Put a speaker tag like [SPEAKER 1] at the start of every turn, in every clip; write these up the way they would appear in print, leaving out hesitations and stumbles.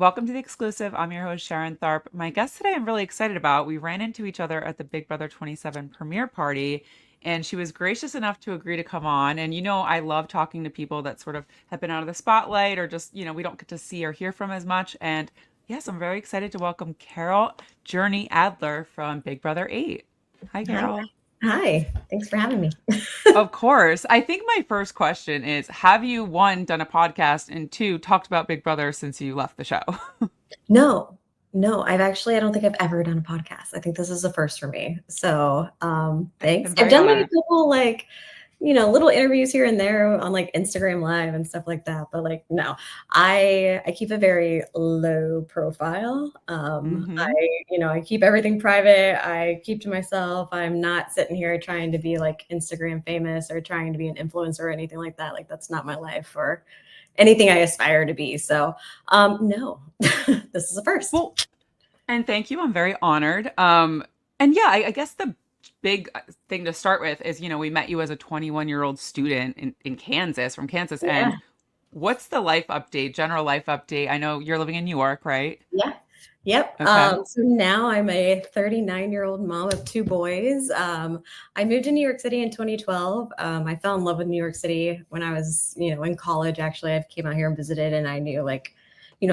[SPEAKER 1] Welcome to the exclusive. I'm your host, Sharon Tharp. My guest today, I'm really excited about. We ran into each other at the Big Brother 27 premiere party, and she was gracious enough to agree to come on. And I love talking to people that sort of have been out of the spotlight or just, we don't get to see or hear from as much. And yes, I'm very excited to welcome Carol Journey Adler from Big Brother 8. Hi,
[SPEAKER 2] Hi.
[SPEAKER 1] Carol.
[SPEAKER 2] Hi. Thanks for having me.
[SPEAKER 1] Of course. I think my first question is, have you, one, done a podcast, and two, talked about Big Brother since you left the show?
[SPEAKER 2] No, no, I don't think I've ever done a podcast. I think this is the first for me. So, thanks.
[SPEAKER 1] I'm
[SPEAKER 2] I've
[SPEAKER 1] very
[SPEAKER 2] done like a
[SPEAKER 1] honored.
[SPEAKER 2] couple little interviews here and there on like Instagram Live and stuff like that. But like, no, I keep a very low profile.
[SPEAKER 1] Hmm.
[SPEAKER 2] I keep everything private. I keep to myself. I'm not sitting here trying to be like Instagram famous or trying to be an influencer or anything like that. Like that's not my life or anything I aspire to be. So, no, this is a first.
[SPEAKER 1] Well, and thank you. I'm very honored. And yeah, I guess the big thing to start with is, we met you as a 21-year-old student in Kansas, from Kansas. And
[SPEAKER 2] Yeah.
[SPEAKER 1] what's the life update, general life update? I know you're living in New York, right?
[SPEAKER 2] Yeah. Yep.
[SPEAKER 1] Okay.
[SPEAKER 2] So now I'm a 39-year-old mom of two boys. I moved to New York City in 2012. I fell in love with New York City when I was, in college. Actually, I came out here and visited, and I knew, like,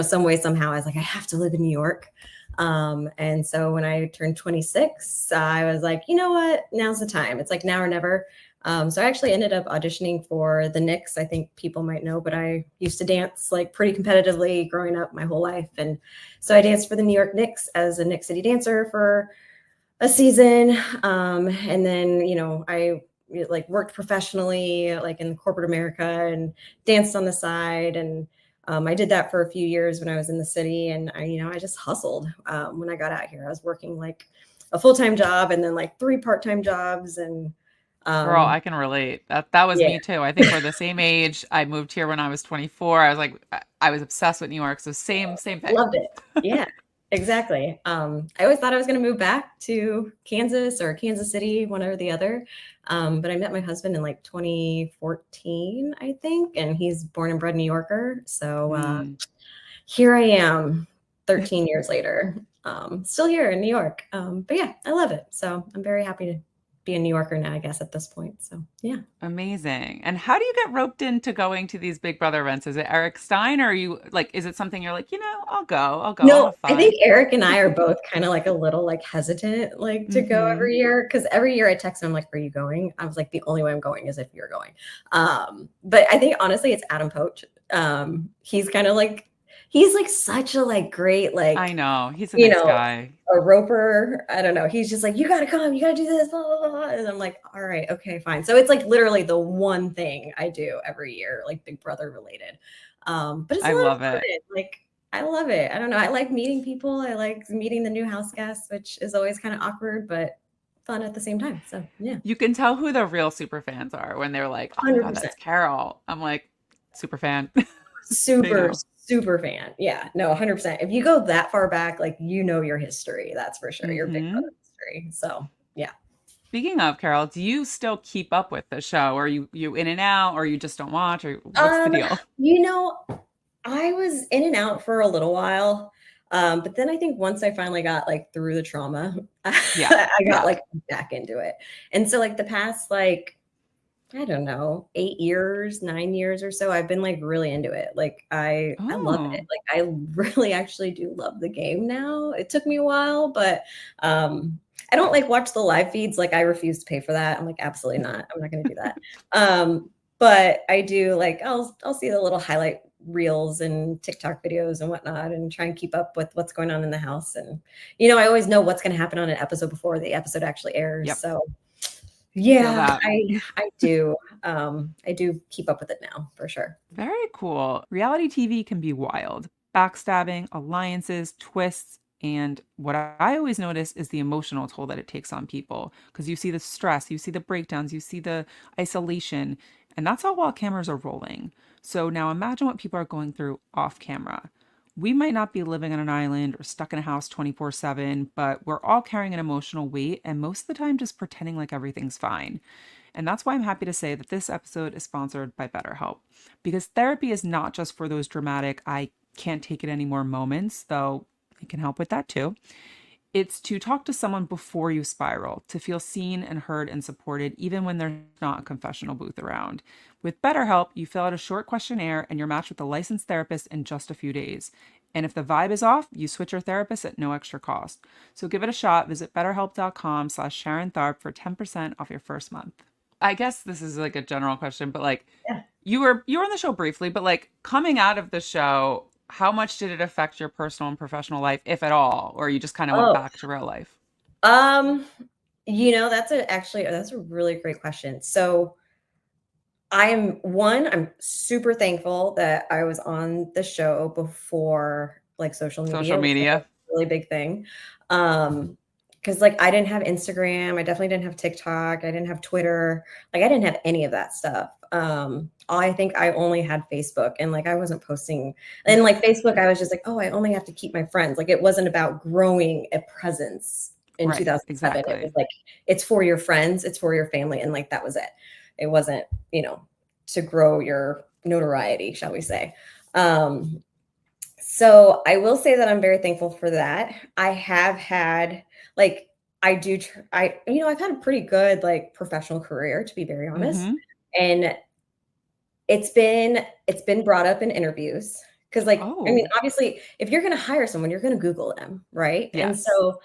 [SPEAKER 2] some way, somehow, I was like, I have to live in New York. And so when I turned 26, I was like, you know what? Now's the time. It's like now or never. So I actually ended up auditioning for the Knicks. I think people might know, but I used to dance like pretty competitively growing up my whole life. And so I danced for the New York Knicks as a Knicks City dancer for a season. And then, I like worked professionally, like in corporate America, and danced on the side. And I did that for a few years when I was in the city. And I just hustled when I got out here. I was working like a full-time job and then like three part-time jobs. And
[SPEAKER 1] Girl,
[SPEAKER 2] um,
[SPEAKER 1] I can relate. That was
[SPEAKER 2] yeah,
[SPEAKER 1] me too. I think we're the same age. I moved here when I was 24. I was like, I was obsessed with New York. So same thing.
[SPEAKER 2] loved it. Yeah, exactly. I always thought I was going to move back to Kansas or Kansas City, one or the other. But I met my husband in like 2014, I think, and he's born and bred New Yorker. So
[SPEAKER 1] Mm.
[SPEAKER 2] here I am 13 years later, still here in New York. But yeah, I love it. So I'm very happy to be a New Yorker now, I guess, at this point. So yeah.
[SPEAKER 1] Amazing. And how do you get roped into going to these Big Brother events? Is it Eric Stein, or are you like, is it something you're like, I'll
[SPEAKER 2] No,
[SPEAKER 1] have
[SPEAKER 2] I think
[SPEAKER 1] fun.
[SPEAKER 2] Eric and I are both kind of like a little like hesitant, like to go
[SPEAKER 1] Hmm.
[SPEAKER 2] every year. Cause every year I text him, like, are you going? I was like, the only way I'm going is if you're going. But I think honestly it's Adam Poach. He's kind of like, he's like such a like great,
[SPEAKER 1] I
[SPEAKER 2] like,
[SPEAKER 1] know. He's a
[SPEAKER 2] you
[SPEAKER 1] nice
[SPEAKER 2] know,
[SPEAKER 1] guy.
[SPEAKER 2] a roper. I don't know. He's just like, you gotta come, you gotta do this, blah, blah, blah. And I'm like, all right, okay, fine. So it's like literally the one thing I do every year, like Big Brother related. But it's a
[SPEAKER 1] I
[SPEAKER 2] lot of
[SPEAKER 1] love
[SPEAKER 2] fun.
[SPEAKER 1] it.
[SPEAKER 2] Like I love it. I don't know. I like meeting people. I like meeting the new house guests, which is always kind of awkward, but fun at the same time. So yeah,
[SPEAKER 1] You can tell who the real super fans are when they're like, oh my God,
[SPEAKER 2] 100%.
[SPEAKER 1] that's Carol. I'm like, super fan. They
[SPEAKER 2] Super,
[SPEAKER 1] know.
[SPEAKER 2] super fan. Yeah, no, 100%. If you go that far back, like your history, that's for sure. Your Big
[SPEAKER 1] Hmm.
[SPEAKER 2] Brother history. So yeah.
[SPEAKER 1] Speaking of Carol, do you still keep up with the show? Or are you in and out, or you just don't watch, or what's the
[SPEAKER 2] Um,
[SPEAKER 1] deal?
[SPEAKER 2] you know, I was in and out for a little while. But then I think once I finally got like through the trauma,
[SPEAKER 1] Yeah.
[SPEAKER 2] I got
[SPEAKER 1] Yeah.
[SPEAKER 2] like back into it. And so like the past like I don't know, 8 years, 9 years or so, I've been like really into it. Like I love it.
[SPEAKER 1] Oh.
[SPEAKER 2] Like I really actually do love the game now. It took me a while, but I don't like watch the live feeds. Like I refuse to pay for that. I'm like, absolutely not. I'm not gonna do that. But I do like I'll see the little highlight reels and TikTok videos and whatnot and try and keep up with what's going on in the house. And I always know what's gonna happen on an episode before the episode actually airs.
[SPEAKER 1] Yep.
[SPEAKER 2] So
[SPEAKER 1] Feel
[SPEAKER 2] yeah,
[SPEAKER 1] that.
[SPEAKER 2] I do. I do keep up with it now for sure.
[SPEAKER 1] Very cool. Reality TV can be wild. Backstabbing, alliances, twists, and what I always notice is the emotional toll that it takes on people. Because you see the stress, you see the breakdowns, you see the isolation, and that's all while cameras are rolling. So now imagine what people are going through off camera. We might not be living on an island or stuck in a house 24/7, but we're all carrying an emotional weight and most of the time just pretending like everything's fine. And that's why I'm happy to say that this episode is sponsored by BetterHelp. Because therapy is not just for those dramatic, I can't take it anymore moments, though it can help with that too. It's to talk to someone before you spiral, to feel seen and heard and supported, even when there's not a confessional booth around. With BetterHelp, you fill out a short questionnaire and you're matched with a licensed therapist in just a few days. And if the vibe is off, you switch your therapist at no extra cost. So give it a shot. Visit betterhelp.com/Sharon Tharp for 10% off your first month. I guess this is like a general question, but like
[SPEAKER 2] Yeah.
[SPEAKER 1] you were on the show briefly, but like coming out of the show, how much did it affect your personal and professional life, if at all, or you just kind of went
[SPEAKER 2] Oh,
[SPEAKER 1] back to real life?
[SPEAKER 2] um, that's a really great question. So I'm super thankful that I was on the show before like social
[SPEAKER 1] Social
[SPEAKER 2] media was like a
[SPEAKER 1] media.
[SPEAKER 2] really big thing. Because like I didn't have Instagram, I definitely didn't have TikTok, I didn't have Twitter, like I didn't have any of that stuff. I think I only had Facebook and like I wasn't posting and like Facebook, I was just like, oh, I only have to keep my friends. Like it wasn't about growing a presence in
[SPEAKER 1] Right,
[SPEAKER 2] 2007. It was
[SPEAKER 1] exactly.
[SPEAKER 2] like it's for your friends, it's for your family, and like that was it. It wasn't, you know, to grow your notoriety, shall we say. Um, so I will say that I'm very thankful for that. I have had like I do tr- I you know, I've had a pretty good like professional career to be very honest.
[SPEAKER 1] Mm-hmm.
[SPEAKER 2] And it's been brought up in interviews because like I mean
[SPEAKER 1] Oh,
[SPEAKER 2] obviously if you're going to hire someone you're going to Google them, right? And
[SPEAKER 1] yes.
[SPEAKER 2] so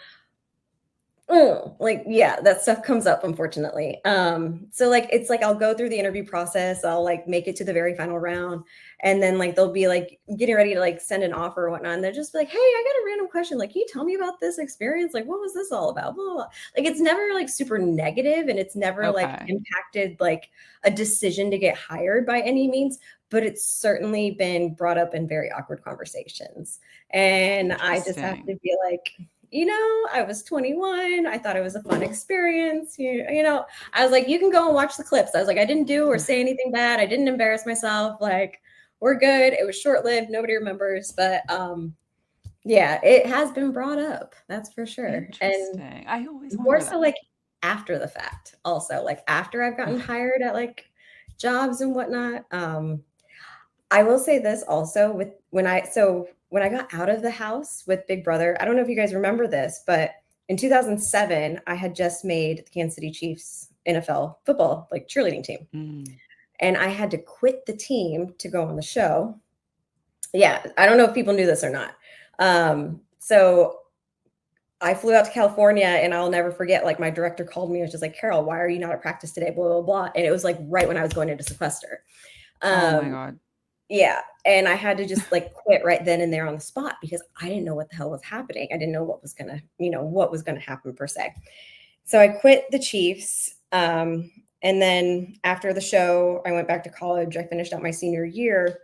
[SPEAKER 2] like yeah, that stuff comes up unfortunately. So like it's like I'll go through the interview process, I'll like make it to the very final round, and then like they'll be like getting ready to like send an offer or whatnot, and they're just like, hey, I got a random question. Like, can you tell me about this experience? Like, what was this all about? Blah, blah, blah. Like it's never like super negative and it's never like
[SPEAKER 1] Okay.
[SPEAKER 2] impacted like a decision to get hired by any means, but it's certainly been brought up in very awkward conversations. And I just have
[SPEAKER 1] Interesting.
[SPEAKER 2] to be like, I was 21. I thought it was a fun experience. I was like, you can go and watch the clips. I was like, I didn't do or say anything bad. I didn't embarrass myself. Like, we're good. It was short lived. Nobody remembers. But yeah, it has been brought up. That's for sure. And
[SPEAKER 1] Interesting. I always
[SPEAKER 2] more
[SPEAKER 1] wonder
[SPEAKER 2] so
[SPEAKER 1] that.
[SPEAKER 2] like after the fact, also, like after I've gotten hired at like jobs and whatnot. I will say this also with when I got out of the house with Big Brother, I don't know if you guys remember this, but in 2007, I had just made the Kansas City Chiefs NFL football like cheerleading team.
[SPEAKER 1] Mm.
[SPEAKER 2] And I had to quit the team to go on the show. Yeah, I don't know if people knew this or not. So I flew out to California and I'll never forget, like my director called me and was just like, Carol, why are you not at practice today? Blah, blah, blah. And it was like right when I was going into sequester.
[SPEAKER 1] Oh my
[SPEAKER 2] Um,
[SPEAKER 1] God.
[SPEAKER 2] Yeah, and I had to just, like, quit right then and there on the spot because I didn't know what the hell was happening. I didn't know what was gonna happen per se. So I quit the Chiefs, and then after the show, I went back to college. I finished out my senior year,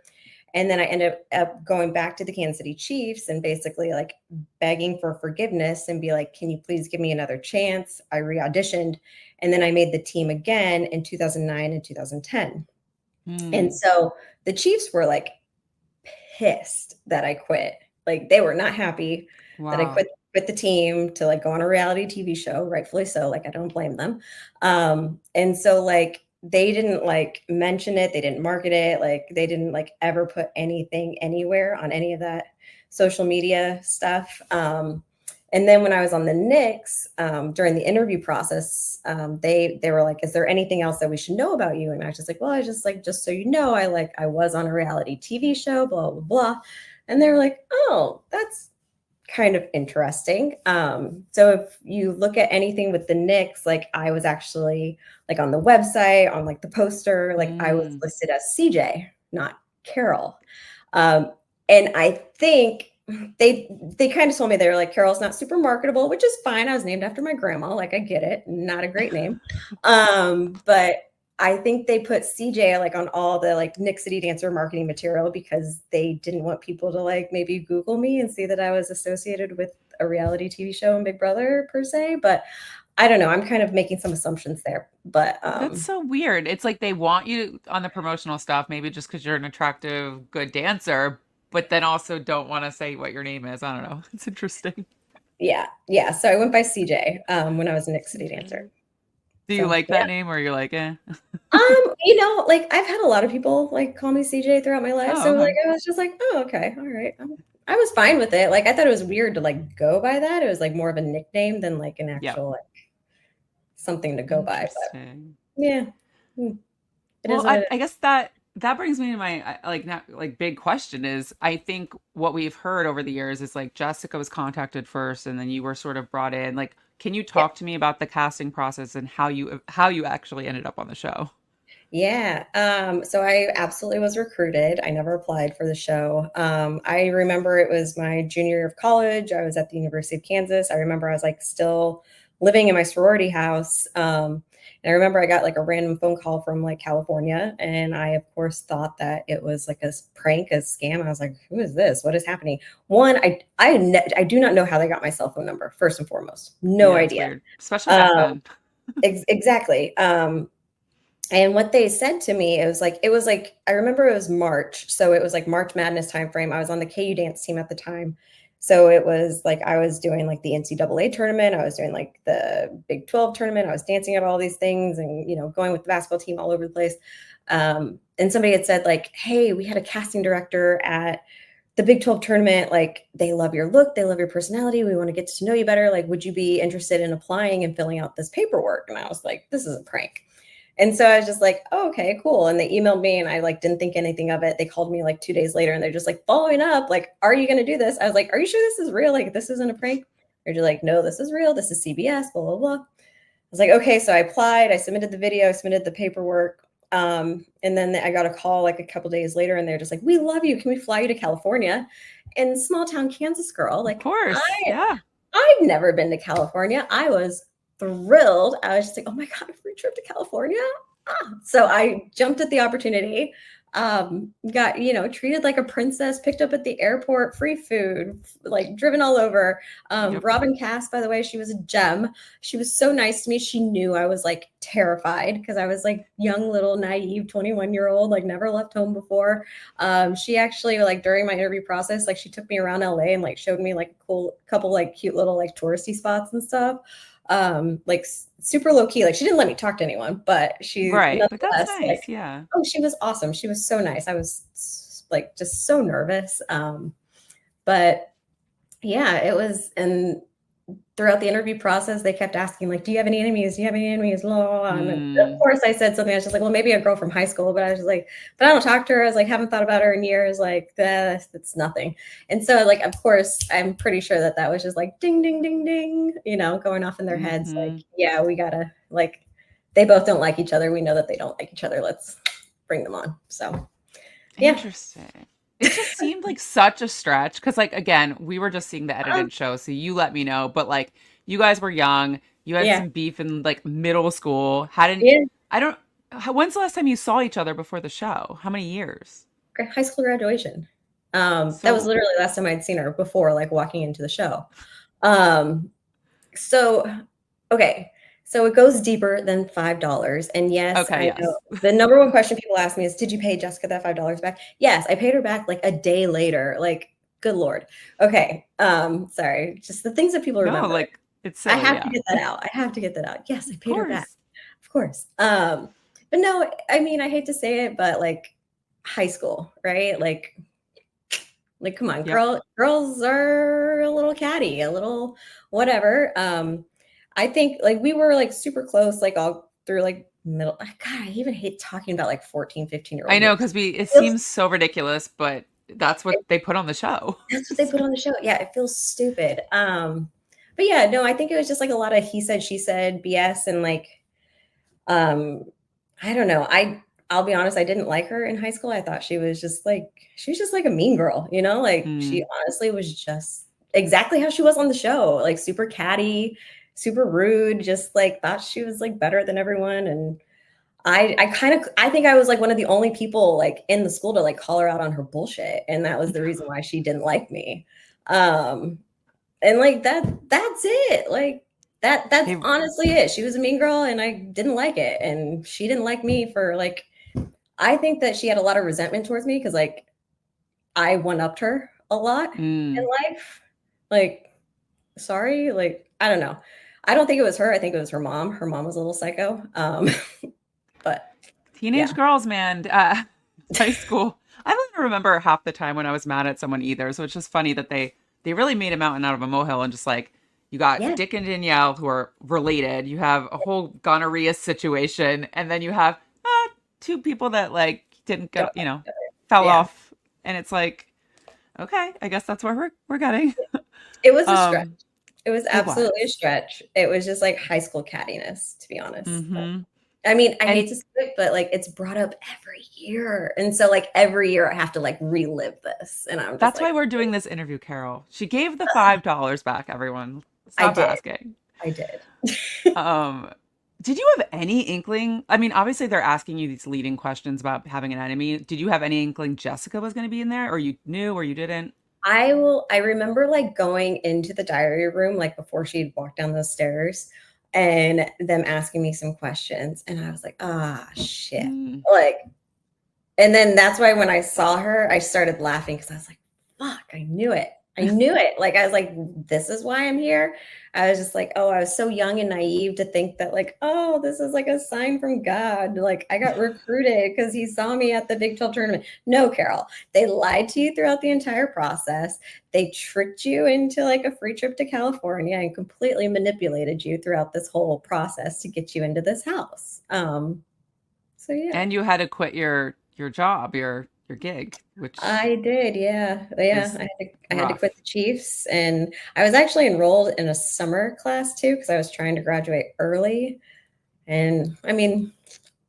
[SPEAKER 2] and then I ended up going back to the Kansas City Chiefs and basically, like, begging for forgiveness and be like, "Can you please give me another chance?" I re-auditioned, and then I made the team again in 2009 and 2010. And
[SPEAKER 1] Mm.
[SPEAKER 2] so the Chiefs were like pissed that I quit. Like they were not happy that I
[SPEAKER 1] Wow.
[SPEAKER 2] quit the team to like go on a reality TV show, rightfully so. Like I don't blame them. And so like they didn't like mention it, they didn't market it, like they didn't like ever put anything anywhere on any of that social media stuff. And then when I was on the Knicks, during the interview process, they were like, "Is there anything else that we should know about you?" And I was just like, "Well, I just like just so you know, I was on a reality TV show, blah blah blah." And they were like, "Oh, that's kind of interesting." So if you look at anything with the Knicks, like I was actually like on the website, on like the poster, like I was
[SPEAKER 1] Mm.
[SPEAKER 2] listed as CJ, not Carol. Um, and I think they kind of told me they were like, Carol's not super marketable, which is fine. I was named after my grandma. Like I get it. Not a great name. But I think they put CJ like on all the like Nick City Dancer marketing material because they didn't want people to like maybe Google me and see that I was associated with a reality TV show and Big Brother per se. But I don't know. I'm kind of making some assumptions there. But
[SPEAKER 1] That's so weird. It's like they want you on the promotional stuff, maybe just because you're an attractive, good dancer, but then also don't want to say what your name is. I don't know. It's interesting.
[SPEAKER 2] yeah, yeah. So I went by CJ when I was a Nick City Dancer.
[SPEAKER 1] CJ. Do you
[SPEAKER 2] So
[SPEAKER 1] like
[SPEAKER 2] yeah.
[SPEAKER 1] that name or you're like, eh?
[SPEAKER 2] Like I've had a lot of people like call me CJ throughout my life.
[SPEAKER 1] Oh,
[SPEAKER 2] So like
[SPEAKER 1] okay.
[SPEAKER 2] I was just like, oh, okay, all right. I was fine with it. Like I thought it was weird to like go by that. It was like more of a nickname than like an
[SPEAKER 1] Yep.
[SPEAKER 2] actual like something to go by. But
[SPEAKER 1] Interesting.
[SPEAKER 2] yeah, mm, it is
[SPEAKER 1] Well,
[SPEAKER 2] what it
[SPEAKER 1] I
[SPEAKER 2] is.
[SPEAKER 1] guess that brings me to my like not like big question is I think what we've heard over the years is like Jessica was contacted first and then you were sort of brought in. Like, can you
[SPEAKER 2] Yeah.
[SPEAKER 1] talk to me about the casting process and how you actually ended up on the show?
[SPEAKER 2] Yeah. So I absolutely was recruited. I never applied for the show. I remember it was my junior year of college. I was at the University of Kansas. I remember I was like still living in my sorority house. And I remember I got like a random phone call from like California. And I, of course, thought that it was like a prank, a scam. I was like, who is this? What is happening? One, I do not know how they got my cell phone number, first and foremost. No
[SPEAKER 1] Yeah, it's
[SPEAKER 2] idea.
[SPEAKER 1] weird, especially back
[SPEAKER 2] Um,
[SPEAKER 1] then.
[SPEAKER 2] exactly. And what they said to me, it was like I remember it was March, so it was like March Madness time frame. I was on the KU dance team at the time, so it was like I was doing like the NCAA tournament, I was doing like the Big 12 tournament, I was dancing at all these things, and going with the basketball team all over the place. And somebody had said like, "Hey, we had a casting director at the Big 12 tournament. Like, they love your look, they love your personality. We want to get to know you better. Like, would you be interested in applying and filling out this paperwork?" And I was like, "This is a prank." And so I was just like, oh, okay, cool. And they emailed me and I like didn't think anything of it. They called me like 2 days later and they're just like following up, like, are you gonna do this? I was like, are you sure this is real? Like this isn't a prank? They're just like, no, this is real. This is CBS, blah, blah, blah. I was like, okay. So I applied, I submitted the video, I submitted the paperwork. And then I got a call like a couple days later and they're just like, we love you. Can we fly you to California? And small town Kansas girl,
[SPEAKER 1] Of
[SPEAKER 2] like
[SPEAKER 1] course, yeah.
[SPEAKER 2] I've never been to California. I was thrilled. I was just like, oh my God, a free trip to California. So I jumped at the opportunity, got, treated like a princess, picked up at the airport, free food, like driven all over.
[SPEAKER 1] Yep.
[SPEAKER 2] Robin Cass, by the way, she was a gem. She was so nice to me. She knew I was like terrified because I was like young, little, naive 21-year-old, like never left home before. She actually like during my interview process, like she took me around LA and like showed me like a cool couple like cute little like touristy spots and stuff. Like super low key. Like she didn't let me talk to anyone, but she
[SPEAKER 1] Right, but that's
[SPEAKER 2] nonetheless like,
[SPEAKER 1] nice. Yeah.
[SPEAKER 2] oh, she was awesome. She was so nice. I was like just so nervous. But yeah, it was, and throughout the interview process, they kept asking, like, do you have any enemies? Do you have any enemies? Blah, blah, blah. And then, of
[SPEAKER 1] Mm,
[SPEAKER 2] course, I said something. I was just like, well, maybe a girl from high school. But I was just like, but I don't talk to her. I was like, haven't thought about her in years. Like, that's nothing. And so, like, of course, I'm pretty sure that was just like ding, ding, ding, ding, going off in their heads. Like,
[SPEAKER 1] hmm.
[SPEAKER 2] yeah, we gotta, like, they both don't like each other. We know that they don't like each other. Let's bring them on. So, yeah.
[SPEAKER 1] Interesting. It just seemed like such a stretch because, like, again, we were just seeing the
[SPEAKER 2] Um,
[SPEAKER 1] edited show, so you let me know. But like, you guys were young. You had
[SPEAKER 2] yeah.
[SPEAKER 1] some beef in like middle school. Hadn't
[SPEAKER 2] Yeah.
[SPEAKER 1] I don't. When's the last time you saw each other before the show? How many years?
[SPEAKER 2] High school graduation. That was
[SPEAKER 1] So
[SPEAKER 2] literally the last time I'd seen her before, like walking into the show. Um, so okay, so it goes deeper than $5. And yes,
[SPEAKER 1] okay,
[SPEAKER 2] I know
[SPEAKER 1] yes.
[SPEAKER 2] the number one question people ask me is, did you pay Jessica that $5 back? Yes, I paid her back like a day later. Like, good Lord. Okay. Sorry. Just the things that people
[SPEAKER 1] No,
[SPEAKER 2] remember.
[SPEAKER 1] like it's
[SPEAKER 2] I
[SPEAKER 1] silly.
[SPEAKER 2] have to
[SPEAKER 1] Yeah,
[SPEAKER 2] get that out. I have to get that out. Yes, I
[SPEAKER 1] of
[SPEAKER 2] paid her back.
[SPEAKER 1] course.
[SPEAKER 2] Of course. But no, I mean, I hate to say it, but like high school, right? Like come on,
[SPEAKER 1] Yep.
[SPEAKER 2] girls are a little catty, a little whatever. I think like we were like super close, like all through like middle. God, I even hate talking about like 14, 15-year-old
[SPEAKER 1] I know
[SPEAKER 2] years.
[SPEAKER 1] because we. It
[SPEAKER 2] It feels
[SPEAKER 1] seems so ridiculous, but that's what they put on the show.
[SPEAKER 2] that's what they put
[SPEAKER 1] So,
[SPEAKER 2] on the show. Yeah, it feels stupid. But yeah, no, I think it was just like a lot of he said, she said BS and like um I don't know. I'll be honest, I didn't like her in high school. I thought she was just like a mean girl, Like she
[SPEAKER 1] mm,
[SPEAKER 2] honestly was just exactly how she was on the show, like super catty, super rude, just like thought she was like better than everyone. And I think I was like one of the only people like in the school to like call her out on her bullshit. And that was the reason why she didn't like me. Um and like that's it. Like that's
[SPEAKER 1] they
[SPEAKER 2] honestly it. She was a mean girl and I didn't like it. And she didn't like me for like I think that she had a lot of resentment towards me because like I one upped her a lot in
[SPEAKER 1] mm,
[SPEAKER 2] life. Like, sorry, like I don't know. I don't think it was her. I think it was her mom. Her mom was a little psycho. But
[SPEAKER 1] Teenage
[SPEAKER 2] yeah.
[SPEAKER 1] girls, man, high school. I don't even remember half the time when I was mad at someone either. So it's just funny that they really made a mountain out of a molehill and just like you got
[SPEAKER 2] Yeah.
[SPEAKER 1] Dick and Danielle who are related. You have a whole gonorrhea situation, and then you have two people that like didn't get,
[SPEAKER 2] Don't
[SPEAKER 1] fell
[SPEAKER 2] yeah.
[SPEAKER 1] off, and it's like, okay, I guess that's where we're getting.
[SPEAKER 2] It was a stretch.
[SPEAKER 1] Um,
[SPEAKER 2] It was
[SPEAKER 1] it
[SPEAKER 2] absolutely a
[SPEAKER 1] was.
[SPEAKER 2] stretch. It was just like high school cattiness, to be honest.
[SPEAKER 1] Hmm.
[SPEAKER 2] I mean, I
[SPEAKER 1] And
[SPEAKER 2] hate to say it, but like it's brought up every year. And so like every year I have to like relive this. And I'm just
[SPEAKER 1] that's
[SPEAKER 2] like,
[SPEAKER 1] why we're doing this interview, Carol. She gave the $5 back, everyone.
[SPEAKER 2] I
[SPEAKER 1] Stop
[SPEAKER 2] did.
[SPEAKER 1] asking.
[SPEAKER 2] I did.
[SPEAKER 1] Um, did you have any inkling? I mean, obviously they're asking you these leading questions about having an enemy. Did you have any inkling Jessica was going to be in there, or you knew, or you didn't?
[SPEAKER 2] I remember like going into the diary room like before she'd walked down those stairs and them asking me some questions. And I was like, ah, shit.
[SPEAKER 1] Mm.
[SPEAKER 2] Like, and then that's why when I saw her, I started laughing because I was like, fuck, I knew it. I knew it. Like, I was like, this is why I'm here. I was just like, oh, I was so young and naive to think that, like, oh, this is like a sign from God. Like, I got recruited because he saw me at the Big 12 tournament. No, Carol, they lied to you throughout the entire process. They tricked you into like a free trip to California and completely manipulated you throughout this whole process to get you into this house. So yeah.
[SPEAKER 1] And you had to quit your job, your gig, which
[SPEAKER 2] I did, yeah. Yeah,
[SPEAKER 1] is
[SPEAKER 2] I had to quit
[SPEAKER 1] rough.
[SPEAKER 2] the Chiefs, and I was actually enrolled in a summer class too because I was trying to graduate early, and I mean,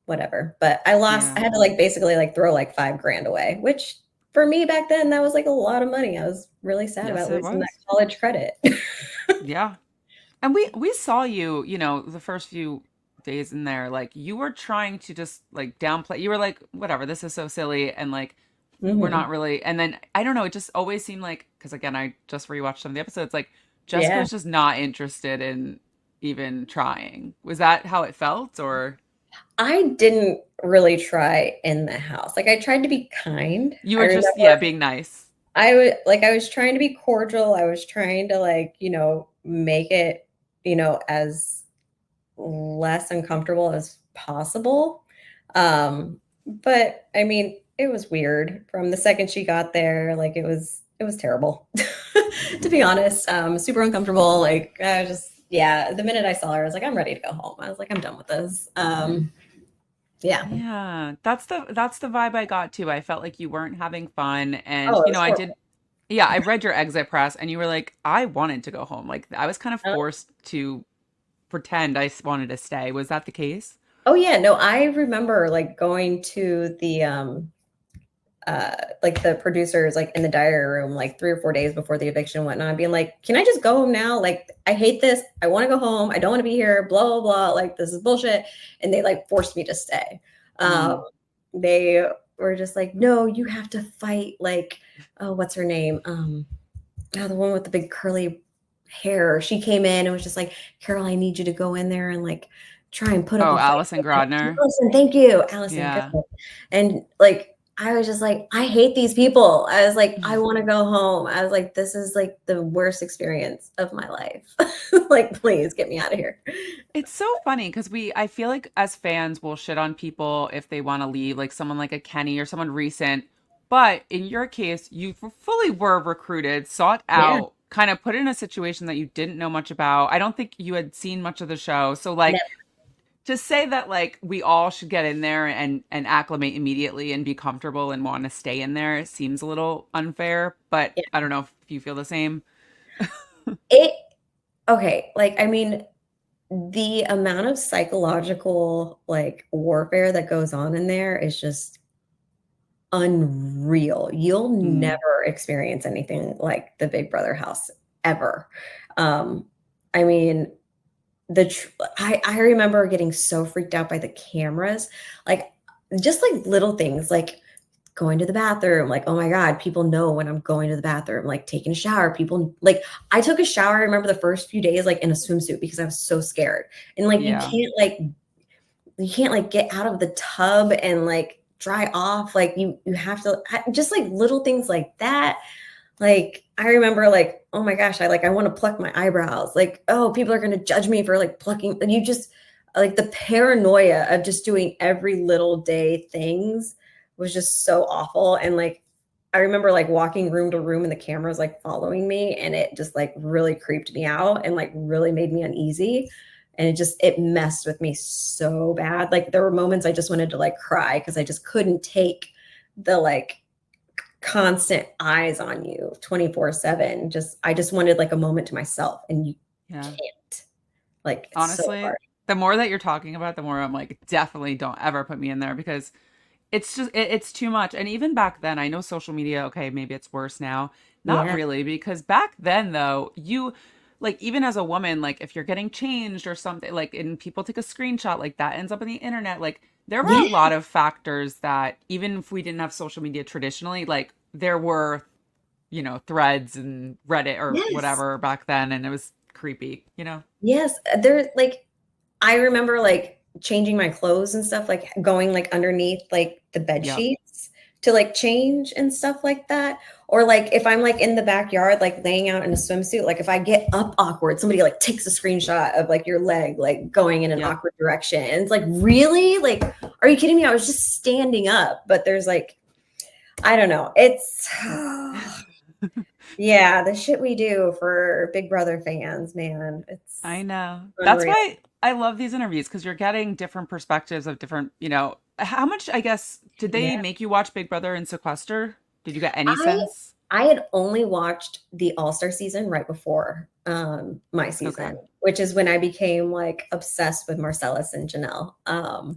[SPEAKER 2] whatever, but I
[SPEAKER 1] Yeah.
[SPEAKER 2] had to, like, basically, like, throw, like, 5 grand away, which for me back then, that was, like, a lot of money. I was really sad
[SPEAKER 1] Yes,
[SPEAKER 2] about
[SPEAKER 1] it
[SPEAKER 2] losing that
[SPEAKER 1] was.
[SPEAKER 2] college credit.
[SPEAKER 1] Yeah. And we saw you, the first few days in there, like you were trying to just like downplay. You were like, whatever, this is so silly, and like we're not
[SPEAKER 2] Mhm.
[SPEAKER 1] really. And then I don't know, it just always seemed like because again, I just rewatched some of the episodes, like Jessica
[SPEAKER 2] Yeah.
[SPEAKER 1] was just not interested in even trying. Was that how it felt, or
[SPEAKER 2] I didn't really try in the house. Like, I tried to be kind.
[SPEAKER 1] you
[SPEAKER 2] I
[SPEAKER 1] were just
[SPEAKER 2] remember
[SPEAKER 1] being nice?
[SPEAKER 2] I was trying to be cordial. I was trying to like, make it, as less uncomfortable as possible. But I mean, it was weird from the second she got there. Like it was terrible, to be honest. Super uncomfortable. Like I just, yeah. The minute I saw her, I was like, I'm ready to go home. I was like, I'm done with this. Yeah.
[SPEAKER 1] Yeah, that's the vibe I got too. I felt like you weren't having fun, and
[SPEAKER 2] Oh, it was
[SPEAKER 1] I
[SPEAKER 2] horrible.
[SPEAKER 1] did. Yeah, I read your exit press, and you were like, I wanted to go home. Like I was kind of forced to pretend wanted to stay. Was that the case?
[SPEAKER 2] Oh yeah, no, I remember like going to the like the producers like in the diary room like 3 or 4 days before the eviction and whatnot, being like, can I just go home now? Like I hate this. I want to go home. I don't want to be here, blah, blah, blah. Like this is bullshit. And they like forced me to stay.
[SPEAKER 1] Mm.
[SPEAKER 2] They were just like, no, you have to fight like, oh, what's her name? Oh, the one with the big curly hair. She came in and was just like, Carol, I need you to go in there and like try and put up
[SPEAKER 1] Oh,
[SPEAKER 2] a fight.
[SPEAKER 1] Allison Grodner.
[SPEAKER 2] Allison, thank you, Allison. Good.
[SPEAKER 1] Yeah.
[SPEAKER 2] And like, I was just like, I hate these people. I was like, I want to go home. I was like, this is like the worst experience of my life. Like, please get me out of here.
[SPEAKER 1] It's so funny because I feel like as fans, we'll shit on people if they want to leave, like someone like a Kenny or someone recent. But in your case, you fully were recruited, sought
[SPEAKER 2] Yeah.
[SPEAKER 1] out, kind of put in a situation that you didn't know much about. I don't think you had seen much of the show. So, like,
[SPEAKER 2] Never.
[SPEAKER 1] to say that like we all should get in there and acclimate immediately and be comfortable and want to stay in there seems a little unfair, but
[SPEAKER 2] Yeah.
[SPEAKER 1] I don't know if you feel the same.
[SPEAKER 2] It, okay. Like, I mean, the amount of psychological like warfare that goes on in there is just unreal. You'll
[SPEAKER 1] Mm,
[SPEAKER 2] never experience anything like the Big Brother house ever. Um, I mean, I remember getting so freaked out by the cameras, like just like little things like going to the bathroom, like, oh my God, people know when I'm going to the bathroom, like taking a shower. People like I took a shower, I remember the first few days, like in a swimsuit because I was so scared. And like
[SPEAKER 1] yeah.
[SPEAKER 2] you can't like get out of the tub and like dry off. Like you have to just like little things like that. Like, I remember like, oh my gosh, I want to pluck my eyebrows. Like, oh, people are going to judge me for like plucking. And you just like the paranoia of just doing every little day things was just so awful. And like, I remember like walking room to room and the cameras like following me, and it just like really creeped me out and like really made me uneasy. And it messed with me so bad. Like there were moments I just wanted to like cry because I just couldn't take the like constant eyes on you 24/7. I just wanted like a moment to myself, and you
[SPEAKER 1] Yeah.
[SPEAKER 2] can't. Like it's so
[SPEAKER 1] Honestly,
[SPEAKER 2] hard.
[SPEAKER 1] the more that you're talking about, the more I'm like, definitely don't ever put me in there because it's just it's too much. And even back then, I know social media, okay, maybe it's worse now. Not
[SPEAKER 2] Yeah.
[SPEAKER 1] really, because back then though, you like even as a woman, like if you're getting changed or something, like and people take a screenshot, like that ends up on the internet. Like there were a
[SPEAKER 2] Yeah.
[SPEAKER 1] lot of factors that even if we didn't have social media traditionally, like there were, threads and Reddit or
[SPEAKER 2] Yes.
[SPEAKER 1] whatever back then, and it was creepy, you know?
[SPEAKER 2] Yes. There like I remember like changing my clothes and stuff, like going like underneath like the bed
[SPEAKER 1] Yep.
[SPEAKER 2] sheets to like change and stuff like that. Or like if I'm like in the backyard, like laying out in a swimsuit, like if I get up awkward, somebody like takes a screenshot of like your leg like going in an
[SPEAKER 1] Yep.
[SPEAKER 2] awkward direction. And it's like, really? Like, are you kidding me? I was just standing up. But there's like, I don't know. It's yeah, the shit we do for Big Brother fans, man.
[SPEAKER 1] I
[SPEAKER 2] It's
[SPEAKER 1] know. That's
[SPEAKER 2] unreal.
[SPEAKER 1] why I love these interviews because you're getting different perspectives of different, how much, I guess, did they
[SPEAKER 2] Yeah.
[SPEAKER 1] make you watch Big Brother and Sequester? Did you get any
[SPEAKER 2] I
[SPEAKER 1] sense?
[SPEAKER 2] I had only watched the All-Star season right before my
[SPEAKER 1] Okay.
[SPEAKER 2] season, which is when I became like obsessed with Marcellus and Janelle.
[SPEAKER 1] Oh,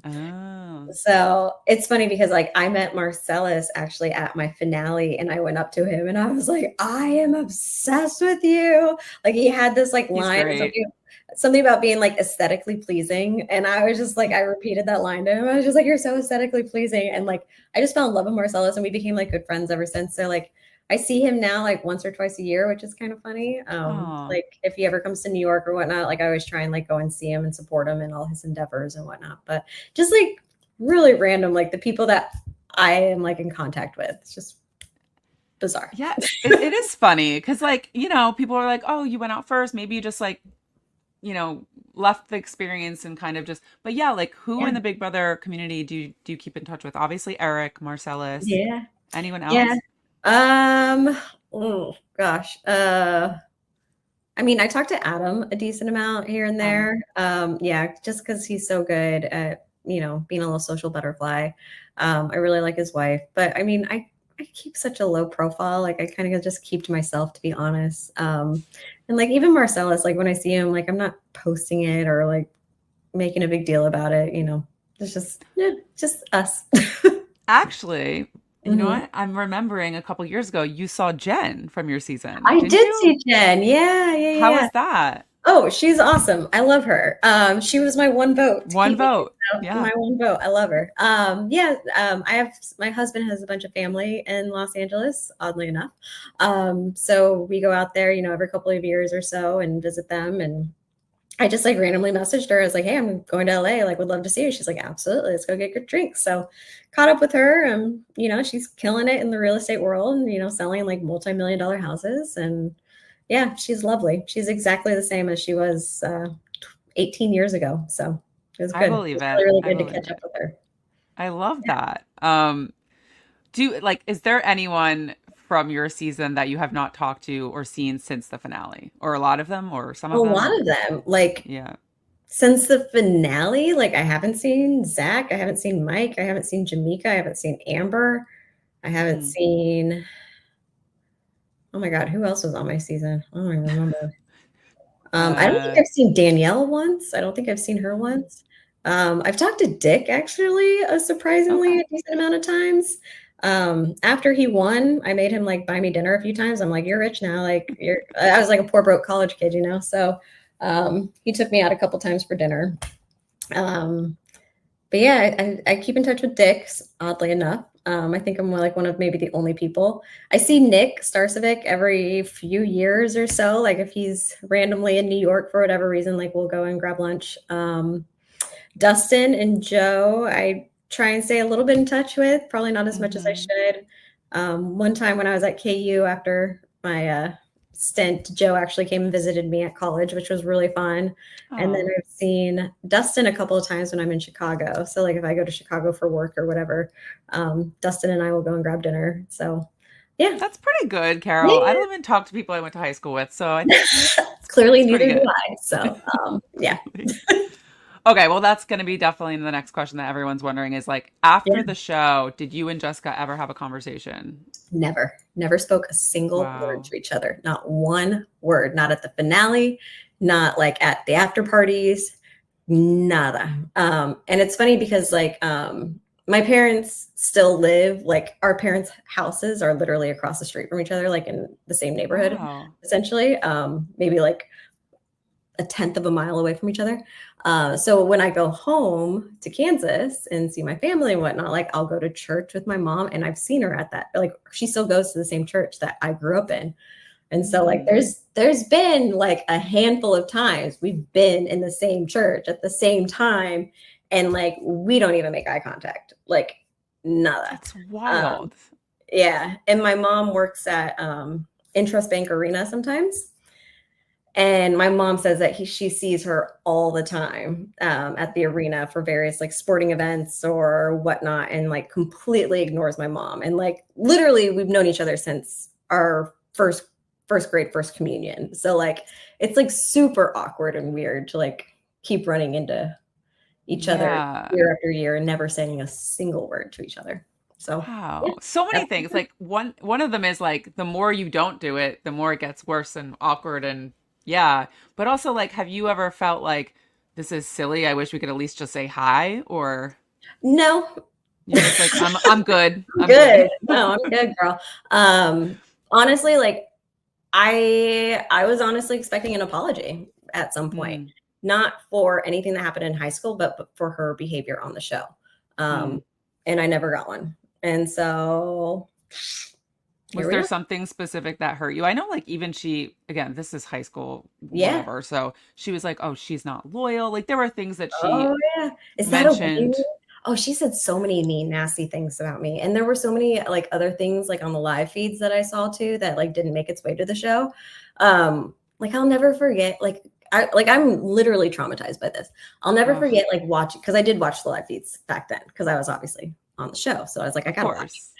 [SPEAKER 2] So it's funny because like I met Marcellus actually at my finale, and I went up to him and I was like, I am obsessed with you. Like he had this like
[SPEAKER 1] he's
[SPEAKER 2] line,
[SPEAKER 1] great.
[SPEAKER 2] something about being like aesthetically pleasing. And I was just like, I repeated that line to him. I was just like, you're so aesthetically pleasing. And like I just fell in love with Marcellus, and we became like good friends ever since. So like I see him now like once or twice a year, which is kind of funny.
[SPEAKER 1] Oh,
[SPEAKER 2] Like if he ever comes to New York or whatnot, like I always try and like go and see him and support him in all his endeavors and whatnot. But just like really random, like the people that I am like in contact with. It's just bizarre.
[SPEAKER 1] yeah. It is funny because, like, people are like, oh, you went out first. Maybe you just, like, you know, left the experience and kind of just, but yeah, like, who in
[SPEAKER 2] Yeah.
[SPEAKER 1] the Big Brother community do you keep in touch with? Obviously, Eric, Marcellus.
[SPEAKER 2] Yeah.
[SPEAKER 1] Anyone
[SPEAKER 2] Yeah.
[SPEAKER 1] else?
[SPEAKER 2] Oh gosh. I mean, I talked to Adam a decent amount here and
[SPEAKER 1] Adam.
[SPEAKER 2] there. Yeah, just because he's so good at, being a little social butterfly. I really like his wife. But I mean, I keep such a low profile. Like I kind of just keep to myself, to be honest. And like even Marcellus, like when I see him, like I'm not posting it or like making a big deal about it, It's just yeah, just us.
[SPEAKER 1] Actually, you know
[SPEAKER 2] Mhm.
[SPEAKER 1] what? I'm remembering a couple years ago, you saw Jen from your season,
[SPEAKER 2] I
[SPEAKER 1] didn't
[SPEAKER 2] did
[SPEAKER 1] you?
[SPEAKER 2] see Jen. Yeah, yeah,
[SPEAKER 1] How
[SPEAKER 2] yeah.
[SPEAKER 1] was that?
[SPEAKER 2] Oh, she's awesome. I love her. She was my one vote to
[SPEAKER 1] One
[SPEAKER 2] keep me.
[SPEAKER 1] vote.
[SPEAKER 2] So
[SPEAKER 1] Yeah.
[SPEAKER 2] my one vote. I love her. Yeah. I have my husband has a bunch of family in Los Angeles, oddly enough. So we go out there, every couple of years or so and visit them. And I just like randomly messaged her. I was like, hey, I'm going to LA. Like, would love to see you. She's like, absolutely. Let's go get good drinks. So caught up with her. And, she's killing it in the real estate world and, selling like multi-million-dollar houses. And yeah, she's lovely. She's exactly the same as she was 18 years ago. So it was
[SPEAKER 1] I
[SPEAKER 2] good. It
[SPEAKER 1] believe
[SPEAKER 2] was
[SPEAKER 1] it.
[SPEAKER 2] really, really
[SPEAKER 1] I
[SPEAKER 2] good to
[SPEAKER 1] believe
[SPEAKER 2] catch up
[SPEAKER 1] it.
[SPEAKER 2] with her.
[SPEAKER 1] I love that. Is there anyone from your season that you have not talked to or seen since the finale? Or a lot of them or some
[SPEAKER 2] A
[SPEAKER 1] of them
[SPEAKER 2] lot
[SPEAKER 1] or
[SPEAKER 2] of them, like
[SPEAKER 1] yeah.
[SPEAKER 2] since the finale, like I haven't seen Zach, I haven't seen Mike, I haven't seen Jamaica, I haven't seen Amber, I haven't
[SPEAKER 1] Hmm.
[SPEAKER 2] seen, oh my God, who else was on my season? I don't even remember. I don't think
[SPEAKER 1] Uh
[SPEAKER 2] I've seen Danielle once. I don't think I've seen her
[SPEAKER 1] mm,
[SPEAKER 2] once. I've talked to Dick actually, surprisingly
[SPEAKER 1] okay.
[SPEAKER 2] a decent amount of times. After he won, I made him like buy me dinner a few times. I'm like, you're rich now. Like I was like a poor broke college kid, So he took me out a couple times for dinner. Um, but yeah, I keep in touch with Dick, oddly enough. I think I'm like one of maybe the only people. I see Nick Starcevic every few years or so. Like if he's randomly in New York for whatever reason, like we'll go and grab lunch. Dustin and Joe, I try and stay a little bit in touch with, probably not as much as I
[SPEAKER 1] Hmm.
[SPEAKER 2] should. One time when I was at KU after my stint. Joe actually came and visited me at college, which was really fun. And then
[SPEAKER 1] Oh,
[SPEAKER 2] I've seen Dustin a couple of times when I'm in Chicago. So like if I go to Chicago for work or whatever, Dustin and I will go and grab dinner. So yeah,
[SPEAKER 1] that's pretty good, Carol. I
[SPEAKER 2] yeah.
[SPEAKER 1] don't even talk to people I went to high school with, so I think
[SPEAKER 2] Clearly,
[SPEAKER 1] it's pretty
[SPEAKER 2] neither do
[SPEAKER 1] good.
[SPEAKER 2] I. So yeah,
[SPEAKER 1] Okay, well, that's going to be definitely the next question that everyone's wondering is like, after
[SPEAKER 2] yeah.
[SPEAKER 1] the show, did you and Jessica ever have a conversation?
[SPEAKER 2] Never spoke a single word
[SPEAKER 1] Wow.
[SPEAKER 2] to each other. Not one word. Not at the finale. Not like at the after parties. Nada. And it's funny because my parents still live, like our parents' houses are literally across the street from each other, like in the same neighborhood,
[SPEAKER 1] Wow.
[SPEAKER 2] essentially. Maybe like a tenth of a mile away from each other. So when I go home to Kansas and see my family and whatnot, like I'll go to church with my mom, and I've seen her at that. Like she still goes to the same church that I grew up in. And so like
[SPEAKER 1] Mm.
[SPEAKER 2] there's been like a handful of times we've been in the same church at the same time, and like we don't even make eye contact, like nada.
[SPEAKER 1] That's
[SPEAKER 2] Um,
[SPEAKER 1] wild.
[SPEAKER 2] yeah, and my mom works at Intrust Bank Arena sometimes, and my mom says that she sees her all the time at the arena for various like sporting events or whatnot, and like completely ignores my mom. And like literally, we've known each other since our first grade, first communion. So like it's like super awkward and weird to like keep running into each other
[SPEAKER 1] Yeah.
[SPEAKER 2] year after year and never saying a single word to each other. So yeah,
[SPEAKER 1] Wow. So many
[SPEAKER 2] that's
[SPEAKER 1] things. Like one of them is like the more you don't do it, the more it gets worse and awkward and yeah. But also like have you ever felt like this is silly? I wish we could at least just say hi or
[SPEAKER 2] no.
[SPEAKER 1] you're just like I'm good.
[SPEAKER 2] I'm
[SPEAKER 1] I'm good.
[SPEAKER 2] good. No, I'm good, girl. Honestly, like I was honestly expecting an apology at some point,
[SPEAKER 1] Mm,
[SPEAKER 2] not for anything that happened in high school, but for her behavior on the show.
[SPEAKER 1] mm.
[SPEAKER 2] Um, and I never got one. And so here
[SPEAKER 1] Was
[SPEAKER 2] we
[SPEAKER 1] there
[SPEAKER 2] are.
[SPEAKER 1] something specific that hurt you? I know like even she again, this is high school,
[SPEAKER 2] Yeah.
[SPEAKER 1] whatever. So she was like, "Oh, she's not loyal." Like there were things that she
[SPEAKER 2] Oh yeah. Is that okay?
[SPEAKER 1] mentioned.
[SPEAKER 2] Oh, she said so many mean, nasty things about me. And there were so many like other things like on the live feeds that I saw too that like didn't make its way to the show. Like I'll never forget, I'm literally traumatized by this. I'll never
[SPEAKER 1] Ugh,
[SPEAKER 2] forget like watching, because I did watch the live feeds back then because I was obviously on the show. So I was like, I
[SPEAKER 1] of
[SPEAKER 2] gotta watch.
[SPEAKER 1] course.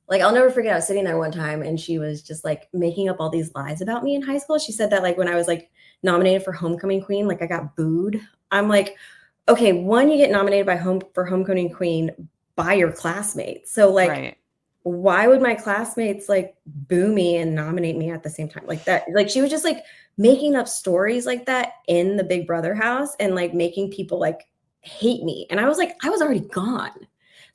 [SPEAKER 2] Like I'll never forget, I was sitting there one time and she was just like making up all these lies about me in high school. She said that like when I was like nominated for homecoming queen, like I got booed. I'm like, okay, one, you get nominated for homecoming queen by your classmates. So like,
[SPEAKER 1] Right.
[SPEAKER 2] why would my classmates like boo me and nominate me at the same time? Like that, like she was just like making up stories like that in the Big Brother house and like making people like hate me. And I was like, I was already gone.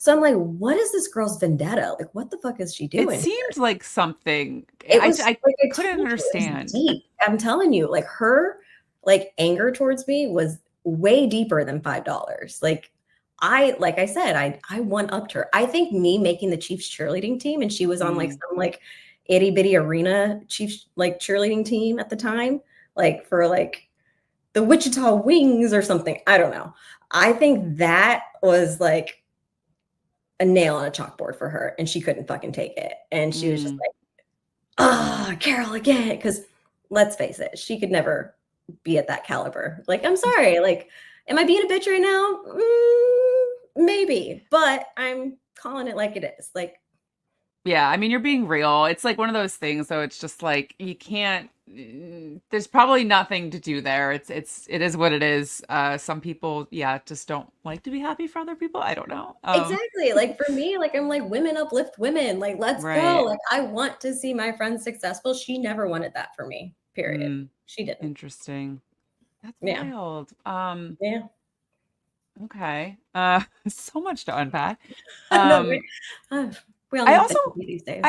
[SPEAKER 2] So I'm like, what is this girl's vendetta? Like, what the fuck is she
[SPEAKER 1] It
[SPEAKER 2] doing?
[SPEAKER 1] seemed like something
[SPEAKER 2] It
[SPEAKER 1] I
[SPEAKER 2] was
[SPEAKER 1] I
[SPEAKER 2] like I
[SPEAKER 1] couldn't
[SPEAKER 2] told you, it was
[SPEAKER 1] understand.
[SPEAKER 2] deep. I'm telling you, like her like anger towards me was way deeper than $5. Like I said, I one upped her. I think me making the Chiefs cheerleading team, and she was on like
[SPEAKER 1] Mm,
[SPEAKER 2] some like itty bitty arena Chiefs like cheerleading team at the time, like for like the Wichita Wings or something. I don't know. I think that was like a nail on a chalkboard for her, and she couldn't fucking take it. And she was just
[SPEAKER 1] mm.
[SPEAKER 2] like, "Ah, Carol again." Because let's face it, she could never be at that caliber. Like, I'm sorry. Like, am I being a bitch right now? Maybe, but I'm calling it like it is. Like,
[SPEAKER 1] Yeah, I mean, you're being real. It's like one of those things, though. It's just like you can't. There's probably nothing to do there. It is what it is. Some people, yeah, just don't like to be happy for other people. I don't know.
[SPEAKER 2] exactly. Like for me, like I'm like women uplift women. Like, let's go.
[SPEAKER 1] Right.
[SPEAKER 2] Like, I want to see my friends successful. She never wanted that for me. Period.
[SPEAKER 1] Mm,
[SPEAKER 2] She didn't.
[SPEAKER 1] interesting. That's
[SPEAKER 2] Yeah.
[SPEAKER 1] wild.
[SPEAKER 2] Yeah.
[SPEAKER 1] Okay. So much to unpack.
[SPEAKER 2] No, we,
[SPEAKER 1] Um,
[SPEAKER 2] uh, we all
[SPEAKER 1] I
[SPEAKER 2] need
[SPEAKER 1] also,
[SPEAKER 2] therapy these days.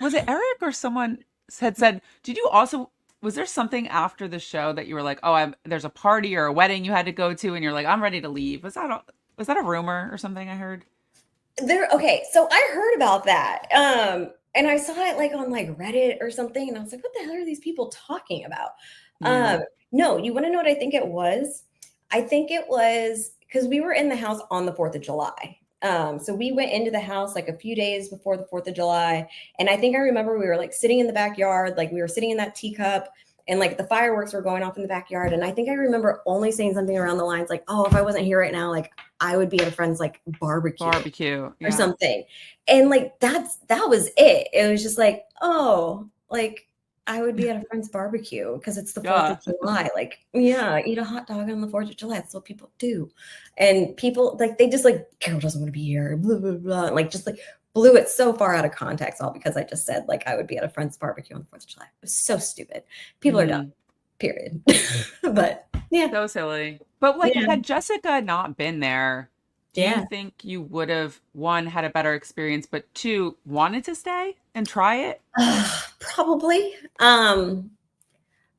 [SPEAKER 1] was it Eric or someone had said, did you also, was there something after the show that you were like, oh, there's a party or a wedding you had to go to, and you're like, I'm ready to leave. Was that a rumor or something I heard?
[SPEAKER 2] There, okay, so I heard about that. And I saw it like on like Reddit or something, and I was like, what the hell are these people talking about?
[SPEAKER 1] Yeah.
[SPEAKER 2] No, you want to know what I think it was? I think it was because we were in the house on the 4th of July. So we went into the house like a few days before the 4th of July. And I think I remember we were like sitting in the backyard, like we were sitting in that teacup and like the fireworks were going off in the backyard. And I think I remember only saying something around the lines like, oh, if I wasn't here right now, like I would be at a friend's like barbecue or
[SPEAKER 1] Yeah.
[SPEAKER 2] something. And like that was it. It was just like, oh, like I would be at a friend's barbecue because it's the 4th
[SPEAKER 1] Yeah.
[SPEAKER 2] of July. Like, yeah, eat a hot dog on the 4th of July. That's what people do. And people like they just like Carol doesn't want to be here, blah, blah, blah. Like just like blew it so far out of context, all because I just said like I would be at a friend's barbecue on the 4th of July. It was so stupid. People are dumb, period. But yeah.
[SPEAKER 1] So silly. But like,
[SPEAKER 2] Yeah.
[SPEAKER 1] had Jessica not been there, do you
[SPEAKER 2] Yeah.
[SPEAKER 1] think you would have, one, had a better experience, but two, wanted to stay and try it?
[SPEAKER 2] Probably.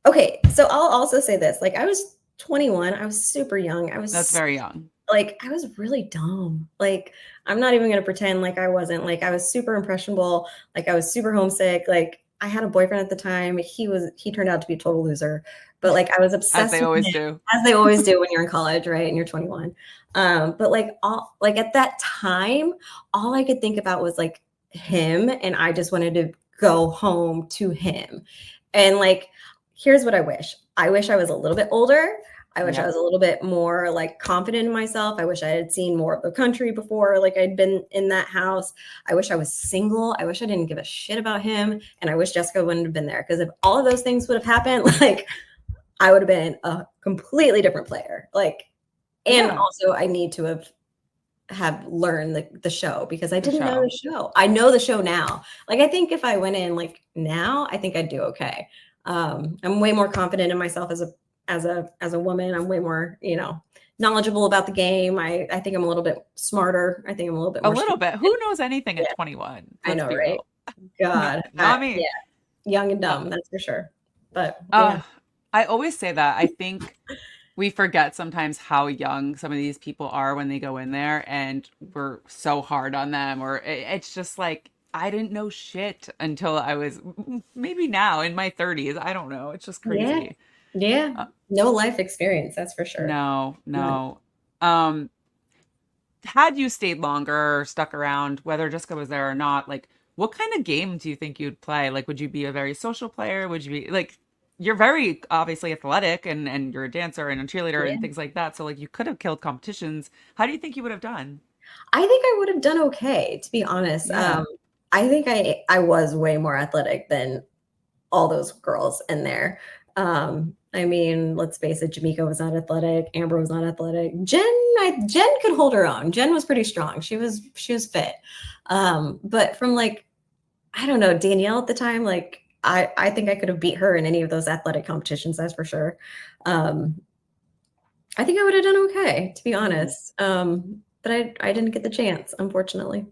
[SPEAKER 2] Okay, so I'll also say this. Like I was 21. I was super young.
[SPEAKER 1] That's very young.
[SPEAKER 2] Like I was really dumb. Like I'm not even gonna pretend like I wasn't. Like I was super impressionable. Like I was super homesick. Like I had a boyfriend at the time. He turned out to be a total loser. But like I was
[SPEAKER 1] As
[SPEAKER 2] obsessed
[SPEAKER 1] they
[SPEAKER 2] with
[SPEAKER 1] always
[SPEAKER 2] him,
[SPEAKER 1] do.
[SPEAKER 2] as they always do when you're in college, right? And you're 21. But like at that time, all I could think about was like him, and I just wanted to go home to him. And like, here's what I wish. I wish I was a little bit older. I wish I was a little bit more like confident in myself. I wish I had seen more of the country before, like I'd been in that house. I wish I was single. I wish I didn't give a shit about him. And I wish Jessica wouldn't have been there. Because if all of those things would have happened, like I would have been a completely different player. Like, and also I need to have learned the show because I didn't know the show. I know the show now. Like I think if I went in like now, I think I'd do okay. I'm way more confident in myself as a woman. I'm way more, knowledgeable about the game. I think I'm a little bit smarter. I think I'm a little bit more.
[SPEAKER 1] A little bit. Who knows anything at 21?
[SPEAKER 2] I know, right?
[SPEAKER 1] Real.
[SPEAKER 2] God.
[SPEAKER 1] Not me.
[SPEAKER 2] Yeah. Young and dumb, that's for sure. But
[SPEAKER 1] I always say that. I think we forget sometimes how young some of these people are when they go in there and we're so hard on them, or it's just like, I didn't know shit until I was maybe now in my 30s. I don't know. It's just crazy.
[SPEAKER 2] Yeah. No life experience, that's for sure.
[SPEAKER 1] No. Had you stayed longer or stuck around, whether Jessica was there or not, like what kind of game do you think you'd play? Like, would you be a very social player? Would you be like, you're very obviously athletic and you're a dancer and a cheerleader and things like that. So like you could have killed competitions. How do you think you would have done?
[SPEAKER 2] I think I would have done okay, to be honest.
[SPEAKER 1] Yeah.
[SPEAKER 2] I think I was way more athletic than all those girls in there. I mean, let's face it, Jamaica was not athletic, Amber was not athletic. Jen could hold her own. Jen was pretty strong. She was fit. But from like, I don't know, Danielle at the time, like I think I could have beat her in any of those athletic competitions, that's for sure. I think I would have done okay, to be honest. But I didn't get the chance, unfortunately.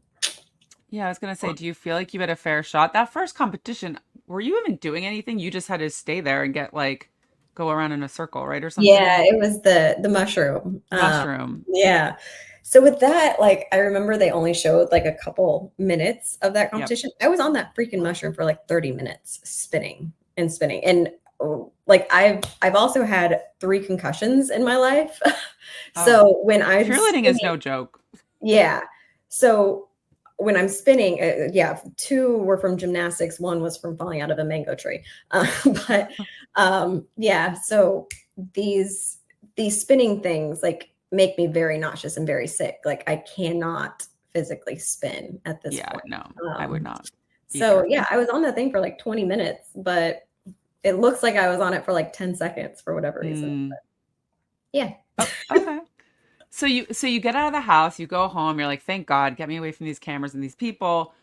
[SPEAKER 1] Yeah, I was gonna say, do you feel like you had a fair shot? That first competition, were you even doing anything? You just had to stay there and get like go around in a circle, right? Or something?
[SPEAKER 2] Yeah, it was the mushroom.
[SPEAKER 1] Mushroom.
[SPEAKER 2] Yeah. So with that, like I remember they only showed like a couple minutes of that competition. I was on that freaking mushroom for like 30 minutes spinning and spinning. And like I've also had 3 concussions in my life. So when I'm
[SPEAKER 1] cheerleading is no joke.
[SPEAKER 2] Yeah. So when I'm spinning, 2 were from gymnastics. 1 was from falling out of a mango tree. So these spinning things like make me very nauseous and very sick. Like I cannot physically spin at this point.
[SPEAKER 1] No, I would not.
[SPEAKER 2] So yeah, I was on that thing for like 20 minutes, but it looks like I was on it for like 10 seconds for whatever reason. But yeah.
[SPEAKER 1] Okay. So you get out of the house, you go home, you're like, thank God, get me away from these cameras and these people.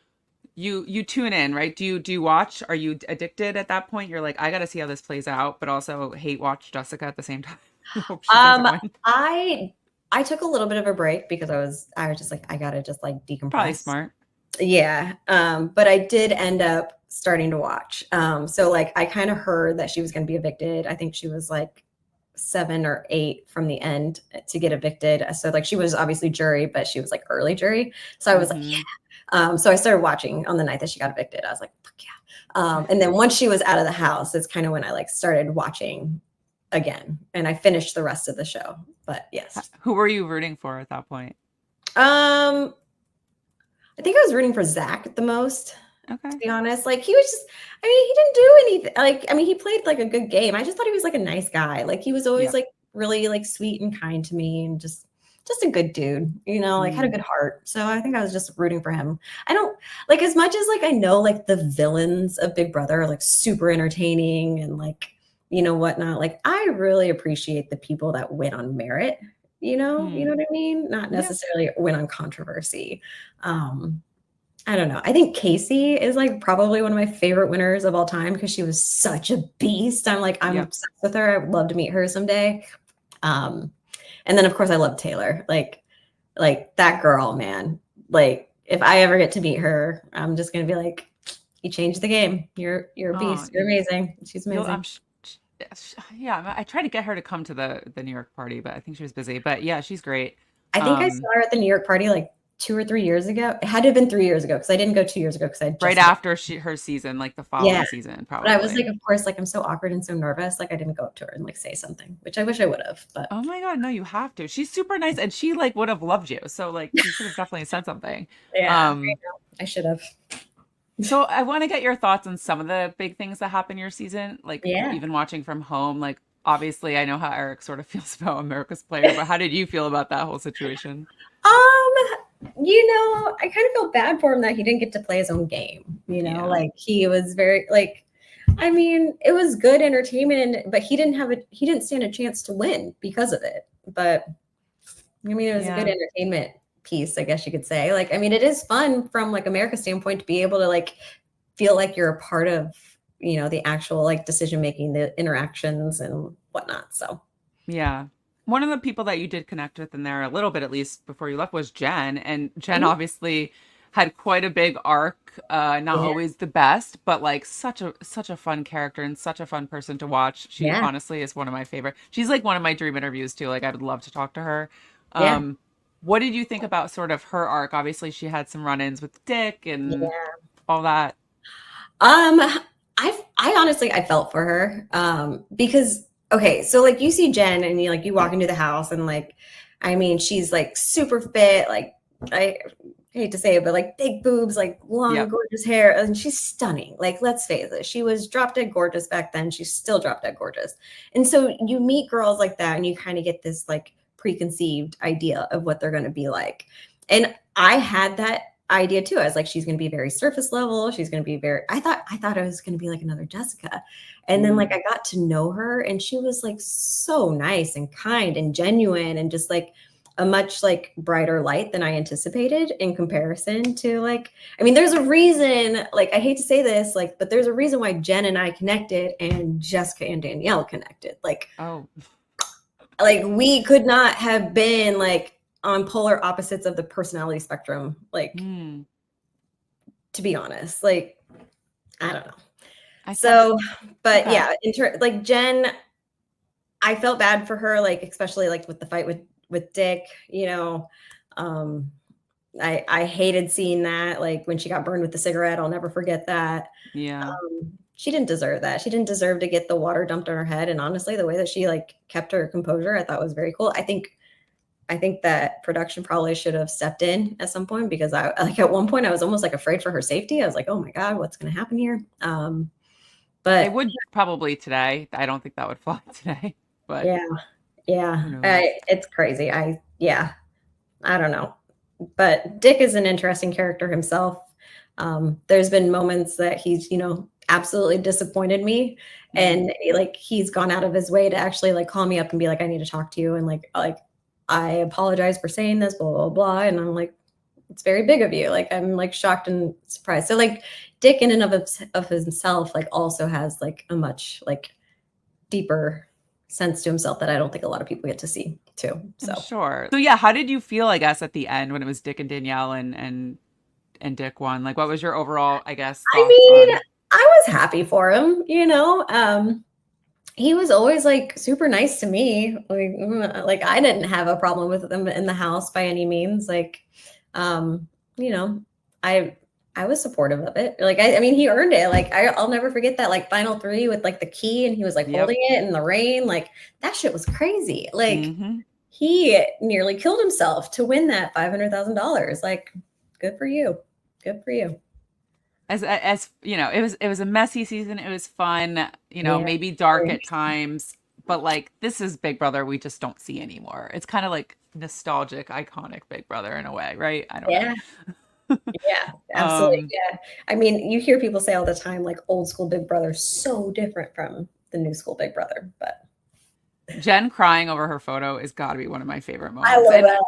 [SPEAKER 1] You tune in, right? Do you watch? Are you addicted at that point? You're like, I got to see how this plays out, but also hate watch Jessica at the same time. Hope she doesn't win.
[SPEAKER 2] I took a little bit of a break because I was just like, I gotta just like decompress.
[SPEAKER 1] Probably smart.
[SPEAKER 2] Yeah. But I did end up starting to watch. So like I kind of heard that she was going to be evicted. I think she was like 7 or 8 from the end to get evicted. So like she was obviously jury, but she was like early jury. So I was like, yeah. So I started watching on the night that she got evicted. I was like, fuck yeah. And then once she was out of the house, it's kind of when I like started watching again, and I finished the rest of the show. But yes.
[SPEAKER 1] Who were you rooting for at that point?
[SPEAKER 2] Um, I think I was rooting for Zach the most, to
[SPEAKER 1] Okay.
[SPEAKER 2] be honest. Like he was just, I mean, he didn't do anything. Like, I mean, he played like a good game. I just thought he was like a nice guy. Like he was always
[SPEAKER 1] Yeah.
[SPEAKER 2] like really like sweet and kind to me and just a good dude, you know, like had a
[SPEAKER 1] Mm.
[SPEAKER 2] good heart. So I think I was just rooting for him. I don't like as much as like I know like the villains of Big Brother are like super entertaining and like, you know, whatnot. Like I really appreciate the people that win on merit, you know
[SPEAKER 1] Hmm.
[SPEAKER 2] what I mean? Not
[SPEAKER 1] Yeah.
[SPEAKER 2] necessarily win on controversy. Um, I don't know. I think Casey is like probably one of my favorite winners of all time because she was such a beast. I'm
[SPEAKER 1] Yep.
[SPEAKER 2] obsessed with her. I would love to meet her someday. Um, and then of course I love Taylor. Like that girl, man. Like if I ever get to meet her, I'm just gonna be like, you changed the game. You're a
[SPEAKER 1] Oh,
[SPEAKER 2] beast. You're amazing. She's
[SPEAKER 1] you'll.
[SPEAKER 2] amazing.
[SPEAKER 1] Yeah. I tried to get her to come to the New York party, but I think she was busy. But yeah, she's great.
[SPEAKER 2] I think I saw
[SPEAKER 1] Um,
[SPEAKER 2] her at the New York party like 2 or 3 years ago. It had to have been 3 years ago because I didn't go 2 years ago because I
[SPEAKER 1] right
[SPEAKER 2] just got
[SPEAKER 1] after her season, like the
[SPEAKER 2] yeah.
[SPEAKER 1] following season,
[SPEAKER 2] But I was
[SPEAKER 1] probably.
[SPEAKER 2] like, of course, like I'm so awkward and so nervous. Like I didn't go up to her and like say something, which I wish I would have. But
[SPEAKER 1] Oh my God, no, you have to. She's super nice and she like would have loved you. So like you should have definitely said something.
[SPEAKER 2] yeah, I
[SPEAKER 1] Um,
[SPEAKER 2] know. I should have.
[SPEAKER 1] so I want to get your thoughts on some of the big things that happened your season, like
[SPEAKER 2] Yeah.
[SPEAKER 1] even watching from home. Like obviously I know how Eric sort of feels about America's Player, but how did you feel about that whole situation?
[SPEAKER 2] I kind of felt bad for him that he didn't get to play his own game.
[SPEAKER 1] Yeah.
[SPEAKER 2] Like he was very like I mean, it was good entertainment but he didn't stand a chance to win because of it. But I mean, it was a good
[SPEAKER 1] Yeah.
[SPEAKER 2] entertainment piece, I guess you could say. Like, I mean, it is fun from like America's standpoint to be able to like feel like you're a part of, the actual like decision making, the interactions and whatnot. So
[SPEAKER 1] Yeah. One of the people that you did connect with in there a little bit, at least before you left, was Jen. And Jen
[SPEAKER 2] mhm.
[SPEAKER 1] obviously had quite a big arc, not
[SPEAKER 2] Yeah,
[SPEAKER 1] always the best, but like such a fun character and such a fun person to watch. She
[SPEAKER 2] yeah,
[SPEAKER 1] honestly is one of my favorite. She's like one of my dream interviews too. Like I would love to talk to her.
[SPEAKER 2] yeah,
[SPEAKER 1] Um, what did you think about sort of her arc? Obviously, she had some run-ins with Dick and
[SPEAKER 2] yeah.
[SPEAKER 1] all that.
[SPEAKER 2] Um, I honestly I felt for her. Because okay, so like you see Jen and you walk into the house and like I mean she's like super fit, like I hate to say it, but like big boobs, like long,
[SPEAKER 1] Yep.
[SPEAKER 2] gorgeous hair, and she's stunning. Like, let's face it, she was drop dead gorgeous back then. She's still drop dead gorgeous. And so you meet girls like that and you kind of get this like preconceived idea of what they're gonna be like. And I had that idea too. I was like, she's going to be very surface level. She's going to be very, I thought it was going to be like another Jessica. And then like
[SPEAKER 1] Mm.
[SPEAKER 2] I got to know her and she was like so nice and kind and genuine and just like a much like brighter light than I anticipated in comparison to like, I mean, there's a reason, like, I hate to say this, like, but there's a reason why Jen and I connected and Jessica and Danielle connected.
[SPEAKER 1] Oh.
[SPEAKER 2] Like we could not have been like on polar opposites of the personality spectrum, like
[SPEAKER 1] Hmm.
[SPEAKER 2] to be honest. Like, I don't know.
[SPEAKER 1] I thought,
[SPEAKER 2] So, but
[SPEAKER 1] okay.
[SPEAKER 2] yeah, like Jen, I felt bad for her, like especially like with the fight with Dick, Um, I hated seeing that, like when she got burned with the cigarette. I'll never forget that.
[SPEAKER 1] Yeah.
[SPEAKER 2] She didn't deserve that. She didn't deserve to get the water dumped on her head. And honestly, the way that she like kept her composure, I thought was very cool. I think that production probably should have stepped in at some point because I like at one point I was almost like afraid for her safety. I was like, oh my God, what's going to happen here?
[SPEAKER 1] They
[SPEAKER 2] But
[SPEAKER 1] would probably today. I don't think that would fly today, but
[SPEAKER 2] yeah, yeah,
[SPEAKER 1] who knows?
[SPEAKER 2] it's crazy. Yeah, I don't know. But Dick is an interesting character himself. There's been moments that he's, absolutely disappointed me.
[SPEAKER 1] Mm.
[SPEAKER 2] And like he's gone out of his way to actually like call me up and be like, I need to talk to you. And like I apologize for saying this, blah, blah, blah. And I'm like, it's very big of you. Like I'm like shocked and surprised. So like Dick in and of himself, like also has like a much like deeper sense to himself that I don't think a lot of people get to see too.
[SPEAKER 1] I'm
[SPEAKER 2] So
[SPEAKER 1] sure. So yeah, how did you feel, I guess, at the end when it was Dick and Danielle and Dick won? Like what was your overall, I guess,
[SPEAKER 2] I
[SPEAKER 1] thoughts
[SPEAKER 2] mean,
[SPEAKER 1] on
[SPEAKER 2] I was happy for him. He was always like super nice to me. Like I didn't have a problem with him in the house by any means. Like, um, you know, I I was supportive of it. Like I mean, he earned it. Like I'll never forget that like final three with like the key and he was like
[SPEAKER 1] Yep.
[SPEAKER 2] holding it in the rain. Like that shit was crazy. Like
[SPEAKER 1] Hmm.
[SPEAKER 2] he nearly killed himself to win that $500,000. Like, good for you. Good for you.
[SPEAKER 1] As you know, it was a messy season. It was fun,
[SPEAKER 2] Yeah.
[SPEAKER 1] maybe dark at times, but like this is Big Brother we just don't see anymore. It's kind of like nostalgic, iconic Big Brother in a way, right? I don't know.
[SPEAKER 2] Yeah. Yeah, absolutely.
[SPEAKER 1] Um,
[SPEAKER 2] Yeah. I mean, you hear people say all the time, like old school Big Brother is so different from the new school Big Brother, but
[SPEAKER 1] Jen crying over her photo is got to be one of my favorite
[SPEAKER 2] I
[SPEAKER 1] moments,
[SPEAKER 2] love
[SPEAKER 1] and
[SPEAKER 2] that.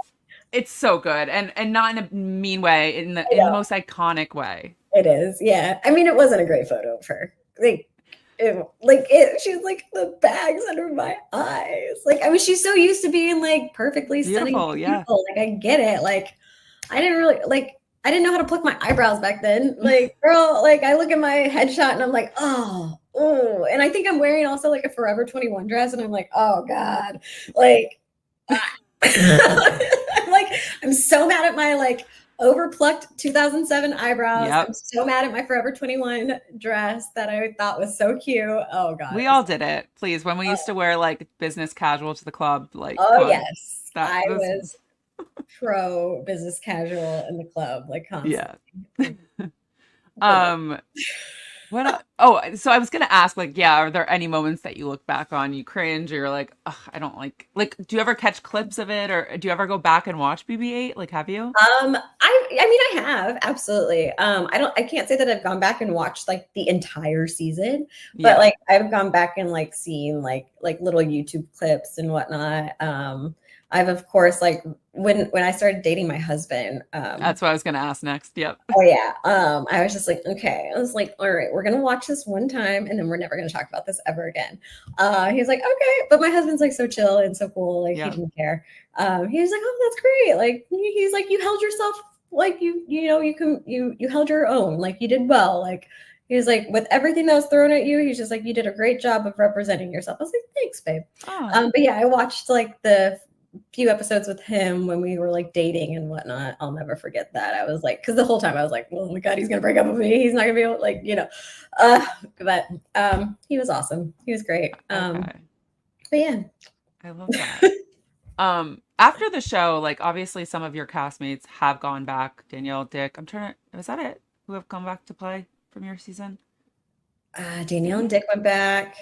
[SPEAKER 1] it's so good, and not in a mean way, in the
[SPEAKER 2] I
[SPEAKER 1] in the
[SPEAKER 2] know.
[SPEAKER 1] most iconic way.
[SPEAKER 2] It is. Yeah. I mean, it wasn't a great photo of her. She was like the bags under my eyes. Like, I mean, she's so used to being like perfectly stunning,
[SPEAKER 1] Beautiful, yeah.
[SPEAKER 2] beautiful. Like, I get it. Like, I didn't know how to pluck my eyebrows back then. Like, girl, like I look at my headshot and I'm like, oh. And I think I'm wearing also like a Forever 21 dress, and I'm like, oh God. Like, ah. I'm so mad at my like overplucked 2007 eyebrows. I'm
[SPEAKER 1] Yep.
[SPEAKER 2] so mad at my Forever 21 dress that I thought was so cute. Oh God,
[SPEAKER 1] We
[SPEAKER 2] it was
[SPEAKER 1] all did it. Please, when we used to wear like business casual to the club, like
[SPEAKER 2] oh
[SPEAKER 1] come on.
[SPEAKER 2] yes.
[SPEAKER 1] That
[SPEAKER 2] I
[SPEAKER 1] was
[SPEAKER 2] was pro business casual in the club, like
[SPEAKER 1] yeah.
[SPEAKER 2] constantly.
[SPEAKER 1] Um oh, so I was gonna ask, like, yeah, are there any moments that you look back on, you cringe, or you're like, ugh, I don't like, do you ever catch clips of it, or do you ever go back and watch BB-8? Like, have you?
[SPEAKER 2] I have absolutely. I can't say that I've gone back and watched like the entire season, but
[SPEAKER 1] Yeah.
[SPEAKER 2] like I've gone back and like seen like little YouTube clips and whatnot. I've of course like when I started dating my husband,
[SPEAKER 1] That's what I was gonna ask next. Yep.
[SPEAKER 2] oh yeah. I was just like, okay. I was like, all right, we're gonna watch this one time and then we're never gonna talk about this ever again. He was like, okay. But my husband's like so chill and so cool, like he
[SPEAKER 1] Yeah.
[SPEAKER 2] didn't care. He was like, oh, that's great. Like he's like, you held yourself like you held your own, like you did well. Like he was like, with everything that was thrown at you, he's just like, you did a great job of representing yourself. I was like, thanks, babe.
[SPEAKER 1] Oh,
[SPEAKER 2] But yeah, I watched like the few episodes with him when we were like dating and whatnot. I'll never forget that. I was like, because the whole time I was like, oh my God, he's gonna break up with me. He's not gonna be able, like, but he was awesome. He was great.
[SPEAKER 1] okay.
[SPEAKER 2] But yeah.
[SPEAKER 1] I love that. After the show, like obviously some of your castmates have gone back. Danielle, Dick. Was that it? Who have come back to play from your season?
[SPEAKER 2] Danielle and Dick went back.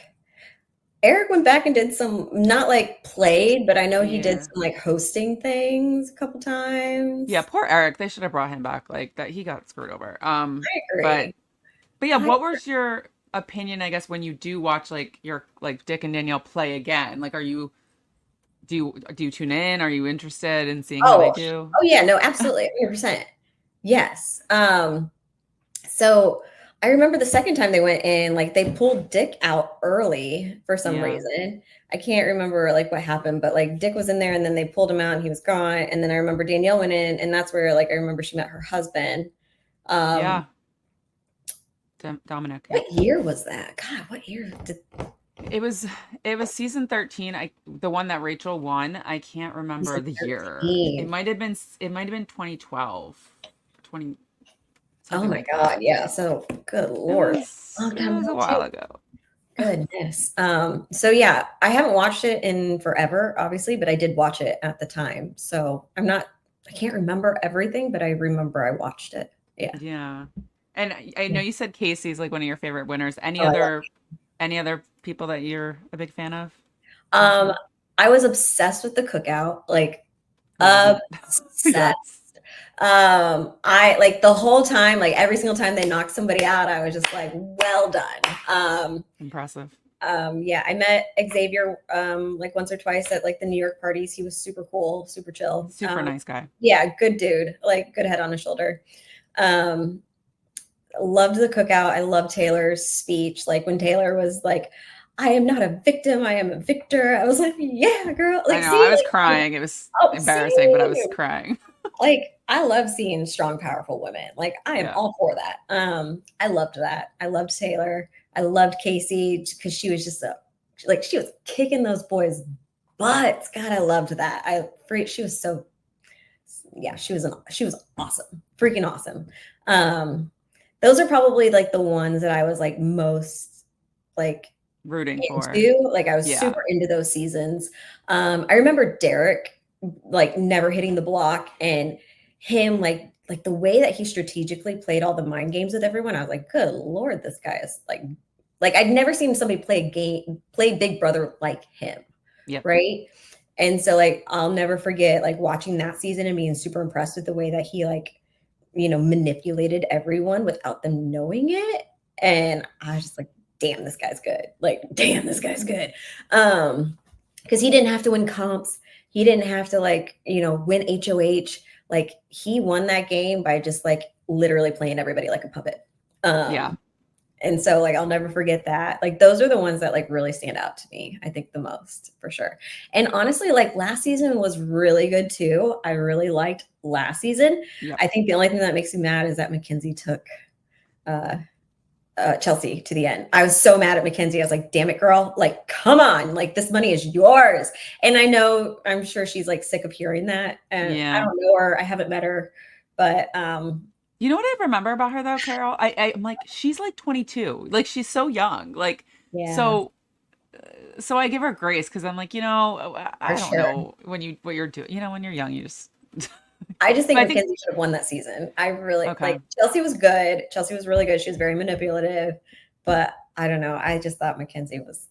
[SPEAKER 2] Eric went back and did some, not like played, but I know he did
[SPEAKER 1] Yeah.
[SPEAKER 2] some like hosting things a couple
[SPEAKER 1] Yeah,
[SPEAKER 2] times.
[SPEAKER 1] poor Eric. They should have brought him back. Like that he got screwed over.
[SPEAKER 2] I
[SPEAKER 1] But
[SPEAKER 2] agree.
[SPEAKER 1] but yeah,
[SPEAKER 2] I
[SPEAKER 1] what was your opinion, I guess, when you do watch like your like Dick and Danielle play again? Like do you tune in? Are you interested in seeing how they
[SPEAKER 2] oh
[SPEAKER 1] do?
[SPEAKER 2] oh yeah, no, absolutely, 100%. Yes. So I remember the second time they went in, like they pulled Dick out early for some
[SPEAKER 1] Yeah.
[SPEAKER 2] reason. I can't remember like what happened, but like Dick was in there and then they pulled him out and he was gone. And then I remember Danielle went in and that's where like I remember she met her husband. Um,
[SPEAKER 1] Yeah. Dominic, yep.
[SPEAKER 2] what year was that? God, what year did
[SPEAKER 1] It was season 13. The one that Rachel won. I can't remember
[SPEAKER 2] season
[SPEAKER 1] the year. It
[SPEAKER 2] 13?
[SPEAKER 1] might have been 2012. 20
[SPEAKER 2] Oh
[SPEAKER 1] something
[SPEAKER 2] my
[SPEAKER 1] like
[SPEAKER 2] God.
[SPEAKER 1] that.
[SPEAKER 2] Yeah. So good
[SPEAKER 1] It
[SPEAKER 2] Lord.
[SPEAKER 1] was
[SPEAKER 2] Long
[SPEAKER 1] it
[SPEAKER 2] time
[SPEAKER 1] was a
[SPEAKER 2] ago too.
[SPEAKER 1] while ago.
[SPEAKER 2] Goodness. So yeah, I haven't watched it in forever, obviously, but I did watch it at the time. So I can't remember everything, but I remember I watched it. Yeah.
[SPEAKER 1] Yeah. And I
[SPEAKER 2] Yeah.
[SPEAKER 1] know you said Casey's like one of your favorite winners.
[SPEAKER 2] Oh, I love
[SPEAKER 1] Any other people that you're a big fan of on the
[SPEAKER 2] Um,
[SPEAKER 1] show?
[SPEAKER 2] I was obsessed with the cookout, like
[SPEAKER 1] Who wasn't?
[SPEAKER 2] obsessed.
[SPEAKER 1] Yes.
[SPEAKER 2] I like the whole time, like every single time they knocked somebody out, I was just like, well done.
[SPEAKER 1] Impressive.
[SPEAKER 2] Yeah, I met Xavier like once or twice at like the New York parties. He was super cool, super chill.
[SPEAKER 1] Super nice guy.
[SPEAKER 2] Yeah, good dude, like good head on his shoulder. Um, loved the cookout. I loved Taylor's speech. Like when Taylor was like, I am not a victim, I am a victor. I was like, yeah, girl.
[SPEAKER 1] I
[SPEAKER 2] Like,
[SPEAKER 1] know. I
[SPEAKER 2] see,
[SPEAKER 1] was
[SPEAKER 2] like,
[SPEAKER 1] crying. It was
[SPEAKER 2] oh,
[SPEAKER 1] embarrassing, but I
[SPEAKER 2] see,
[SPEAKER 1] was crying.
[SPEAKER 2] like I love seeing strong, powerful women. Like I am
[SPEAKER 1] Yeah.
[SPEAKER 2] all for that. I loved that. I loved Taylor. I loved Casey because she was just like she was kicking those boys' butts. God, I loved that. She was so yeah, she was awesome, freaking awesome. Um, those are probably like the ones that I was like most like
[SPEAKER 1] rooting for.
[SPEAKER 2] into. Like I was
[SPEAKER 1] Yeah.
[SPEAKER 2] super into those seasons. I remember Derek like never hitting the block and him like the way that he strategically played all the mind games with everyone. I was like, good Lord, this guy is like I'd never seen somebody play Big Brother like him.
[SPEAKER 1] Yep.
[SPEAKER 2] Right. And so like I'll never forget like watching that season and being super impressed with the way that he like, manipulated everyone without them knowing it. And I was just like, damn, this guy's good. Like, damn, this guy's good. Because he didn't have to win comps. He didn't have to like, win HOH. Like he won that game by just like literally playing everybody like a puppet.
[SPEAKER 1] Yeah.
[SPEAKER 2] And so like I'll never forget that. Like those are the ones that like really stand out to me, I think the most for sure. And honestly, like last season was really good too. I really liked last season.
[SPEAKER 1] Yep.
[SPEAKER 2] I think the only thing that makes me mad is that Mackenzie took uh Chelsea to the end. I was so mad at Mackenzie. I was like, damn it, girl. Like, come on. Like, this money is yours. And I'm sure she's like sick of hearing that. And I
[SPEAKER 1] Yeah.
[SPEAKER 2] don't know her. I haven't met her. But
[SPEAKER 1] You know what I remember about her though, Carol? I'm like, she's like 22. Like she's so young. Like
[SPEAKER 2] yeah,
[SPEAKER 1] so so I give her grace because I'm like,
[SPEAKER 2] for
[SPEAKER 1] I don't
[SPEAKER 2] sure.
[SPEAKER 1] know what you're doing. When you're young, you just
[SPEAKER 2] I just think
[SPEAKER 1] but I think
[SPEAKER 2] Mackenzie should have won that season. I really
[SPEAKER 1] okay.
[SPEAKER 2] like Chelsea was good. Chelsea was really good. She was very manipulative, but I don't know. I just thought Mackenzie was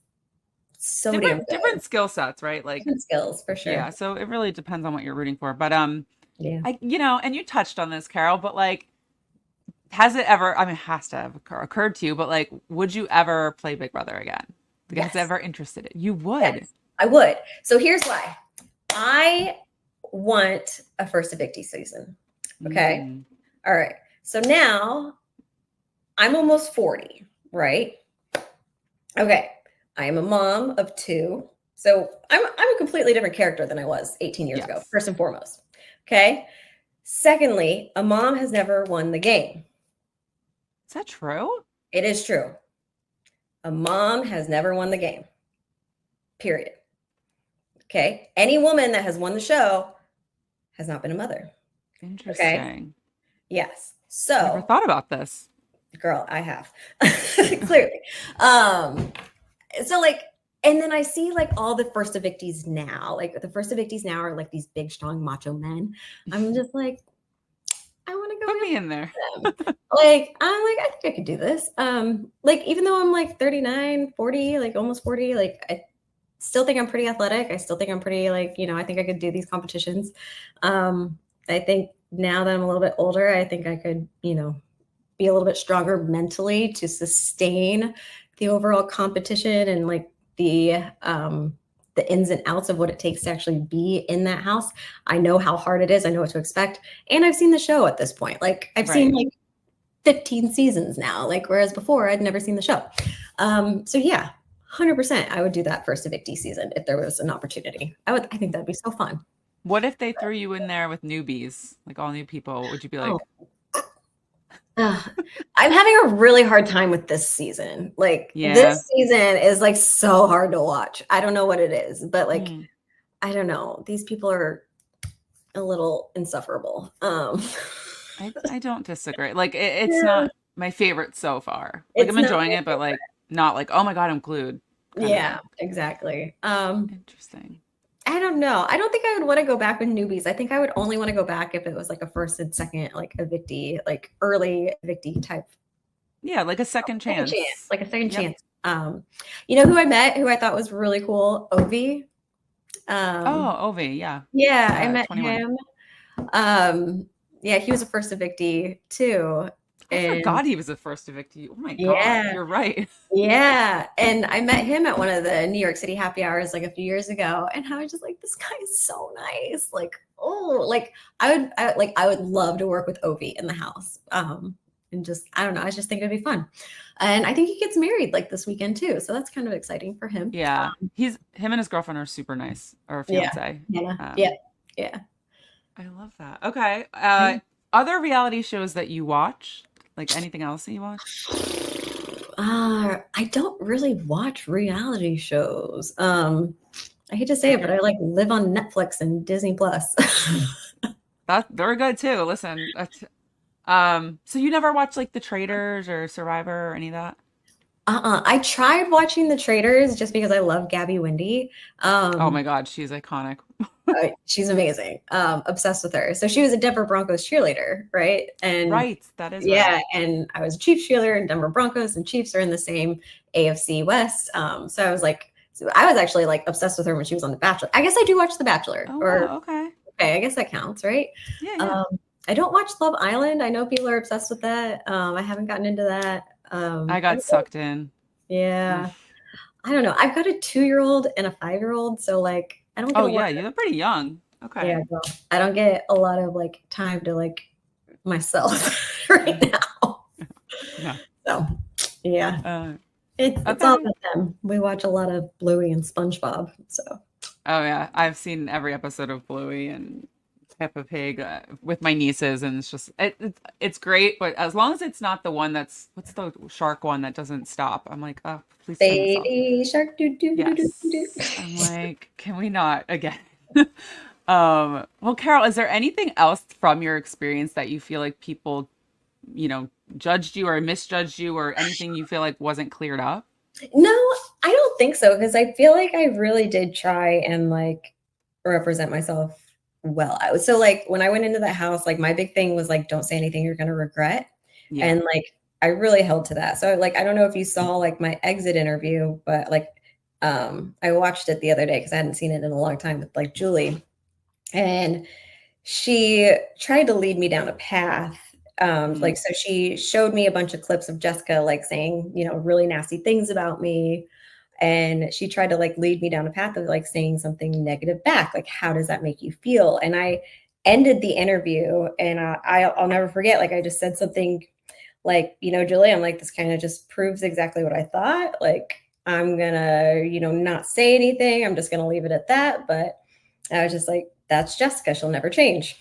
[SPEAKER 2] so damn
[SPEAKER 1] Different
[SPEAKER 2] good.
[SPEAKER 1] skill sets, right? Like
[SPEAKER 2] Different skills for
[SPEAKER 1] yeah,
[SPEAKER 2] sure.
[SPEAKER 1] so it really depends on what you're rooting for. But
[SPEAKER 2] Yeah.
[SPEAKER 1] and you touched on this, Carol, but like has it ever, I mean, it has to have occurred to you, but like, would you ever play Big Brother again? Like, has it
[SPEAKER 2] Yes.
[SPEAKER 1] ever interested you? You would.
[SPEAKER 2] Yes. I would. So here's why. I want a first evictee season. Okay.
[SPEAKER 1] Mm,
[SPEAKER 2] All right. So now I'm almost 40, right? Okay. I am a mom of two. So I'm a completely different character than I was 18 years ago,
[SPEAKER 1] yes.
[SPEAKER 2] first and foremost. Okay. Secondly, a mom has never won the game.
[SPEAKER 1] Is that true?
[SPEAKER 2] It is true. A mom has never won the game. Period. Okay. Any woman that has won the show has not been a mother. Okay.
[SPEAKER 1] Interesting.
[SPEAKER 2] Yes.
[SPEAKER 1] Never
[SPEAKER 2] So,
[SPEAKER 1] thought about this.
[SPEAKER 2] girl, I have clearly. Um, so like, and then I see like all the first evictees now, like the first evictees now are like these big, strong macho men. I'm just like, I want to go
[SPEAKER 1] Put
[SPEAKER 2] get
[SPEAKER 1] me in there.
[SPEAKER 2] them. Like, I'm like, I think I could do this. Like, even though I'm like 39, 40, like almost 40, like I still think I'm pretty athletic. I still think I'm pretty like, I think I could do these competitions. I think now that I'm a little bit older, I think I could, be a little bit stronger mentally to sustain the overall competition and like the ins and outs of what it takes to actually be in that house. I know how hard it is. I know what to expect. And I've seen the show at this point. Like I've seen
[SPEAKER 1] Right.
[SPEAKER 2] like 15 seasons now, like whereas before I'd never seen the show. So yeah, 100% I would do that first evictee season if there was an opportunity. I think that'd be so fun.
[SPEAKER 1] What if they threw you in there with newbies, like all new people? Would you be
[SPEAKER 2] Oh,
[SPEAKER 1] like,
[SPEAKER 2] ugh. I'm having a really hard time with this season. Like
[SPEAKER 1] yeah.
[SPEAKER 2] this season is like so hard to watch. I don't know what it is, but like
[SPEAKER 1] Hmm.
[SPEAKER 2] I don't know. These people are a little insufferable.
[SPEAKER 1] I don't disagree. Like it's
[SPEAKER 2] Yeah,
[SPEAKER 1] not my favorite so far. Like
[SPEAKER 2] it's
[SPEAKER 1] I'm
[SPEAKER 2] not
[SPEAKER 1] enjoying it, but like not like, oh my God, I'm glued kind of
[SPEAKER 2] yeah,
[SPEAKER 1] thing.
[SPEAKER 2] exactly.
[SPEAKER 1] Interesting.
[SPEAKER 2] I don't know. I don't think I would want to go back with newbies. I think I would only want to go back if it was like a first and second, like evictee, like early evictee type
[SPEAKER 1] Yeah, like a second
[SPEAKER 2] second chance,
[SPEAKER 1] chance.
[SPEAKER 2] like a second
[SPEAKER 1] Yep.
[SPEAKER 2] chance. Who I met, who I thought was really cool, Ovi. Um,
[SPEAKER 1] Oh, Ovi, yeah.
[SPEAKER 2] yeah, I met
[SPEAKER 1] 21.
[SPEAKER 2] him. Um, yeah, he was a first evictee too.
[SPEAKER 1] I
[SPEAKER 2] And
[SPEAKER 1] forgot he was the first evictee. Oh my God,
[SPEAKER 2] yeah,
[SPEAKER 1] you're right.
[SPEAKER 2] yeah. And I met him at one of the New York City happy hours like a few years ago. And I was just like, this guy is so nice. Like, oh, like I would love to work with Ovi in the house. And just I don't know, I just think it'd be fun. And I think he gets married like this weekend too. So that's kind of exciting for him.
[SPEAKER 1] Yeah, him and his girlfriend are super nice, or
[SPEAKER 2] Yeah.
[SPEAKER 1] fiance.
[SPEAKER 2] Yeah. Yeah.
[SPEAKER 1] Um,
[SPEAKER 2] Yeah.
[SPEAKER 1] I love that. Okay. Other reality shows that you watch, like anything else that you watch?
[SPEAKER 2] I don't really watch reality shows. I hate to say it, but I like live on Netflix and Disney Plus.
[SPEAKER 1] That they're good too. Listen, so you never watch like The Traitors or Survivor or any of that?
[SPEAKER 2] I tried watching The Traders just because I love Gabby Wendy.
[SPEAKER 1] Oh
[SPEAKER 2] Um,
[SPEAKER 1] my God, she's iconic.
[SPEAKER 2] she's amazing. Obsessed with her. So she was a Denver Broncos cheerleader, right? And
[SPEAKER 1] Right, that is right.
[SPEAKER 2] yeah, and I was a Chiefs cheerleader, and Denver Broncos and Chiefs are in the same AFC West. So I was like, so I was actually like obsessed with her when she was on The Bachelor. I guess I do watch The Bachelor,
[SPEAKER 1] Oh
[SPEAKER 2] or
[SPEAKER 1] wow, okay.
[SPEAKER 2] okay, I guess that counts, right?
[SPEAKER 1] Yeah, yeah.
[SPEAKER 2] Um, I don't watch Love Island. I know people are obsessed with that. I haven't gotten into that.
[SPEAKER 1] I got sucked in. Ugh.
[SPEAKER 2] Yeah, I don't know. I've got a 2-year-old and a 5-year-old, so like I don't get
[SPEAKER 1] Oh
[SPEAKER 2] a lot.
[SPEAKER 1] yeah, you're pretty young.
[SPEAKER 2] Yeah,
[SPEAKER 1] Okay.
[SPEAKER 2] well, I don't get a lot of like time to like myself right
[SPEAKER 1] Mhm.
[SPEAKER 2] now.
[SPEAKER 1] Yeah.
[SPEAKER 2] So yeah,
[SPEAKER 1] Uh,
[SPEAKER 2] it's all
[SPEAKER 1] okay.
[SPEAKER 2] about them. We watch a lot of Bluey and SpongeBob. So
[SPEAKER 1] Oh yeah, I've seen every episode of Bluey and Peppa Pig with my nieces, and it's great. But as long as it's not the one that's what's the shark one that doesn't stop, I'm like, oh, please turn this off.
[SPEAKER 2] Baby Shark, do do do do do.
[SPEAKER 1] Yes, I'm like, can we not again? Well, Carol, is there anything else from your experience that you feel like people, you know, judged you or misjudged you or anything you feel like wasn't cleared up?
[SPEAKER 2] No, I don't think so because I feel like I really did try and like represent myself well. I was so like when I went into that house, like my big thing was like, don't say anything you're gonna regret.
[SPEAKER 1] Yeah.
[SPEAKER 2] And like I really held to that. So like I don't know if you saw like my exit interview, but like I watched it the other day because I hadn't seen it in a long time with like Julie. And she tried to lead me down a path.
[SPEAKER 1] Mm,
[SPEAKER 2] Like, so she showed me a bunch of clips of Jessica, like saying, you know, really nasty things about me. And she tried to like lead me down a path of like saying something negative back. Like, how does that make you feel? And I ended the interview and I'll never forget. Like, I just said something like, you know, Julie, I'm like, this kind of just proves exactly what I thought. Like, I'm gonna, you know, not say anything. I'm just gonna leave it at that. But I was just like, that's Jessica. She'll never change.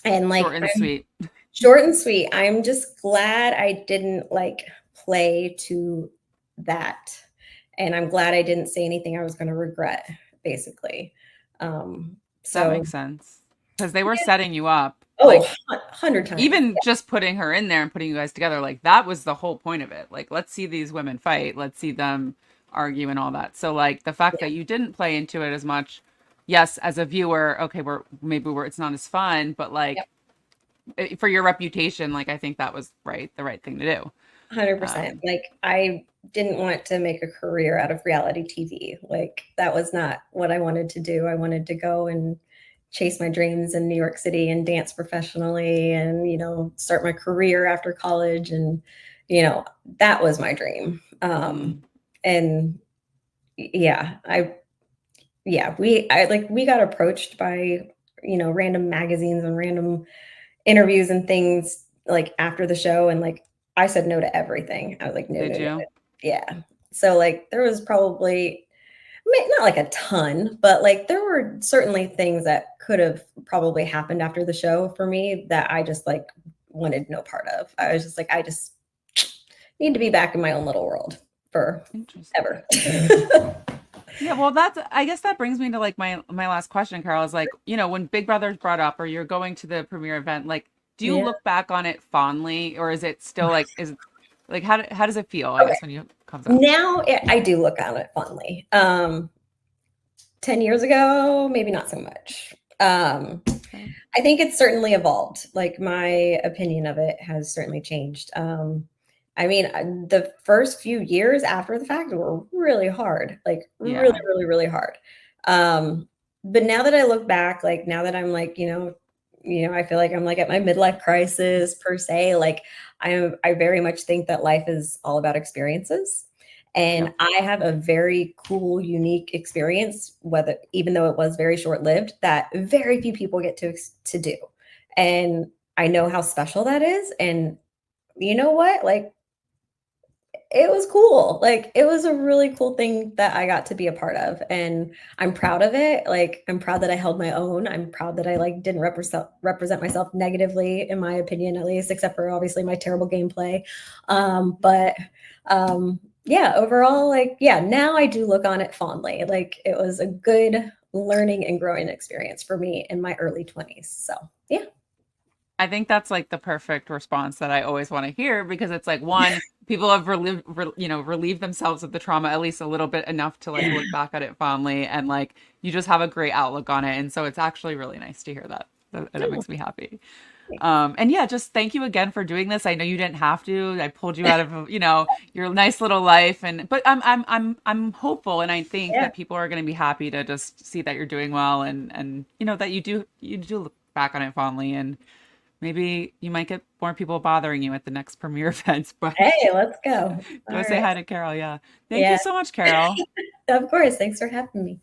[SPEAKER 2] And
[SPEAKER 1] short
[SPEAKER 2] like,
[SPEAKER 1] and
[SPEAKER 2] I'm
[SPEAKER 1] sweet.
[SPEAKER 2] short and sweet. I'm just glad I didn't like play to that. And I'm glad I didn't say anything I was going to regret, basically. Um,
[SPEAKER 1] That
[SPEAKER 2] so,
[SPEAKER 1] makes sense because they were
[SPEAKER 2] yeah.
[SPEAKER 1] setting you up.
[SPEAKER 2] Oh,
[SPEAKER 1] Like
[SPEAKER 2] 100 times.
[SPEAKER 1] even just putting her in there and putting you guys together, like that was the whole point of it. Like, let's see these women fight. Let's see them argue and all that. So, like, the fact
[SPEAKER 2] Yeah.
[SPEAKER 1] that you didn't play into it as much, yes, as a viewer, okay, it's not as fun, but
[SPEAKER 2] Yep.
[SPEAKER 1] like for your reputation, like I think that was the right thing to do.
[SPEAKER 2] 100%.
[SPEAKER 1] Um,
[SPEAKER 2] Like, I didn't want to make a career out of reality TV. Like, that was not what I wanted to do. I wanted to go and chase my dreams in New York City and dance professionally and, you know, start my career after college. And, you know, that was my dream.
[SPEAKER 1] mm,
[SPEAKER 2] And yeah, we got approached by, you know, random magazines and random interviews and things like after the show and like I said no to everything. I was like, no,
[SPEAKER 1] did
[SPEAKER 2] no, no.
[SPEAKER 1] you?
[SPEAKER 2] Yeah. So like there was probably not like a ton, but like there were certainly things that could have probably happened after the show for me that I just like wanted no part of. I was just like, I just need to be back in my own little world for
[SPEAKER 1] Interesting.
[SPEAKER 2] ever.
[SPEAKER 1] Yeah, well, I guess that brings me to like my last question, Carol, is like, you know, when Big Brother's brought up or you're going to the premiere event, like, do you
[SPEAKER 2] Yeah.
[SPEAKER 1] look back on it fondly or is it still like, is it like, how does it feel, I
[SPEAKER 2] Okay.
[SPEAKER 1] guess, when you comes up?
[SPEAKER 2] Now I do look on it fondly. 10 years ago, maybe not so much.
[SPEAKER 1] Okay.
[SPEAKER 2] I think it's certainly evolved. Like my opinion of it has certainly changed. I mean, the first few years after the fact were really hard, like really,
[SPEAKER 1] Yeah.
[SPEAKER 2] really, really hard. But now that I look back, like now that I'm like, I feel like I'm like at my midlife crisis per se. Like I very much think that life is all about experiences. And
[SPEAKER 1] Yep.
[SPEAKER 2] I have a very cool, unique experience, whether even though it was very short-lived, that very few people get to do. And I know how special that is. And you know what? Like it was cool. Like it was a really cool thing that I got to be a part of. And I'm proud of it. Like I'm proud that I held my own. I'm proud that I like didn't represent myself negatively, in my opinion, at least, except for obviously my terrible gameplay. But yeah, overall, like, yeah, now I do look on it fondly. Like it was a good learning and growing experience for me in my early 20s. So yeah.
[SPEAKER 1] I think that's like the perfect response that I always want to hear because it's like one, people have relieved themselves of the trauma at least a little bit, enough to like look back at it fondly, and like you just have a great outlook on it. And so it's actually really nice to hear that. That
[SPEAKER 2] No,
[SPEAKER 1] makes me happy.
[SPEAKER 2] thanks.
[SPEAKER 1] And yeah, just thank you again for doing this. I know you didn't have to. I pulled you out of, your nice little life, but I'm hopeful, and I think
[SPEAKER 2] Yeah.
[SPEAKER 1] that people are going to be happy to just see that you're doing well, and that you do look back on it fondly, and maybe you might get more people bothering you at the next premiere events, but
[SPEAKER 2] Hey, let's go.
[SPEAKER 1] go
[SPEAKER 2] All
[SPEAKER 1] say
[SPEAKER 2] right.
[SPEAKER 1] hi to Carol. Yeah. Thank you
[SPEAKER 2] Yeah,
[SPEAKER 1] so much, Carol.
[SPEAKER 2] of course. Thanks for having me.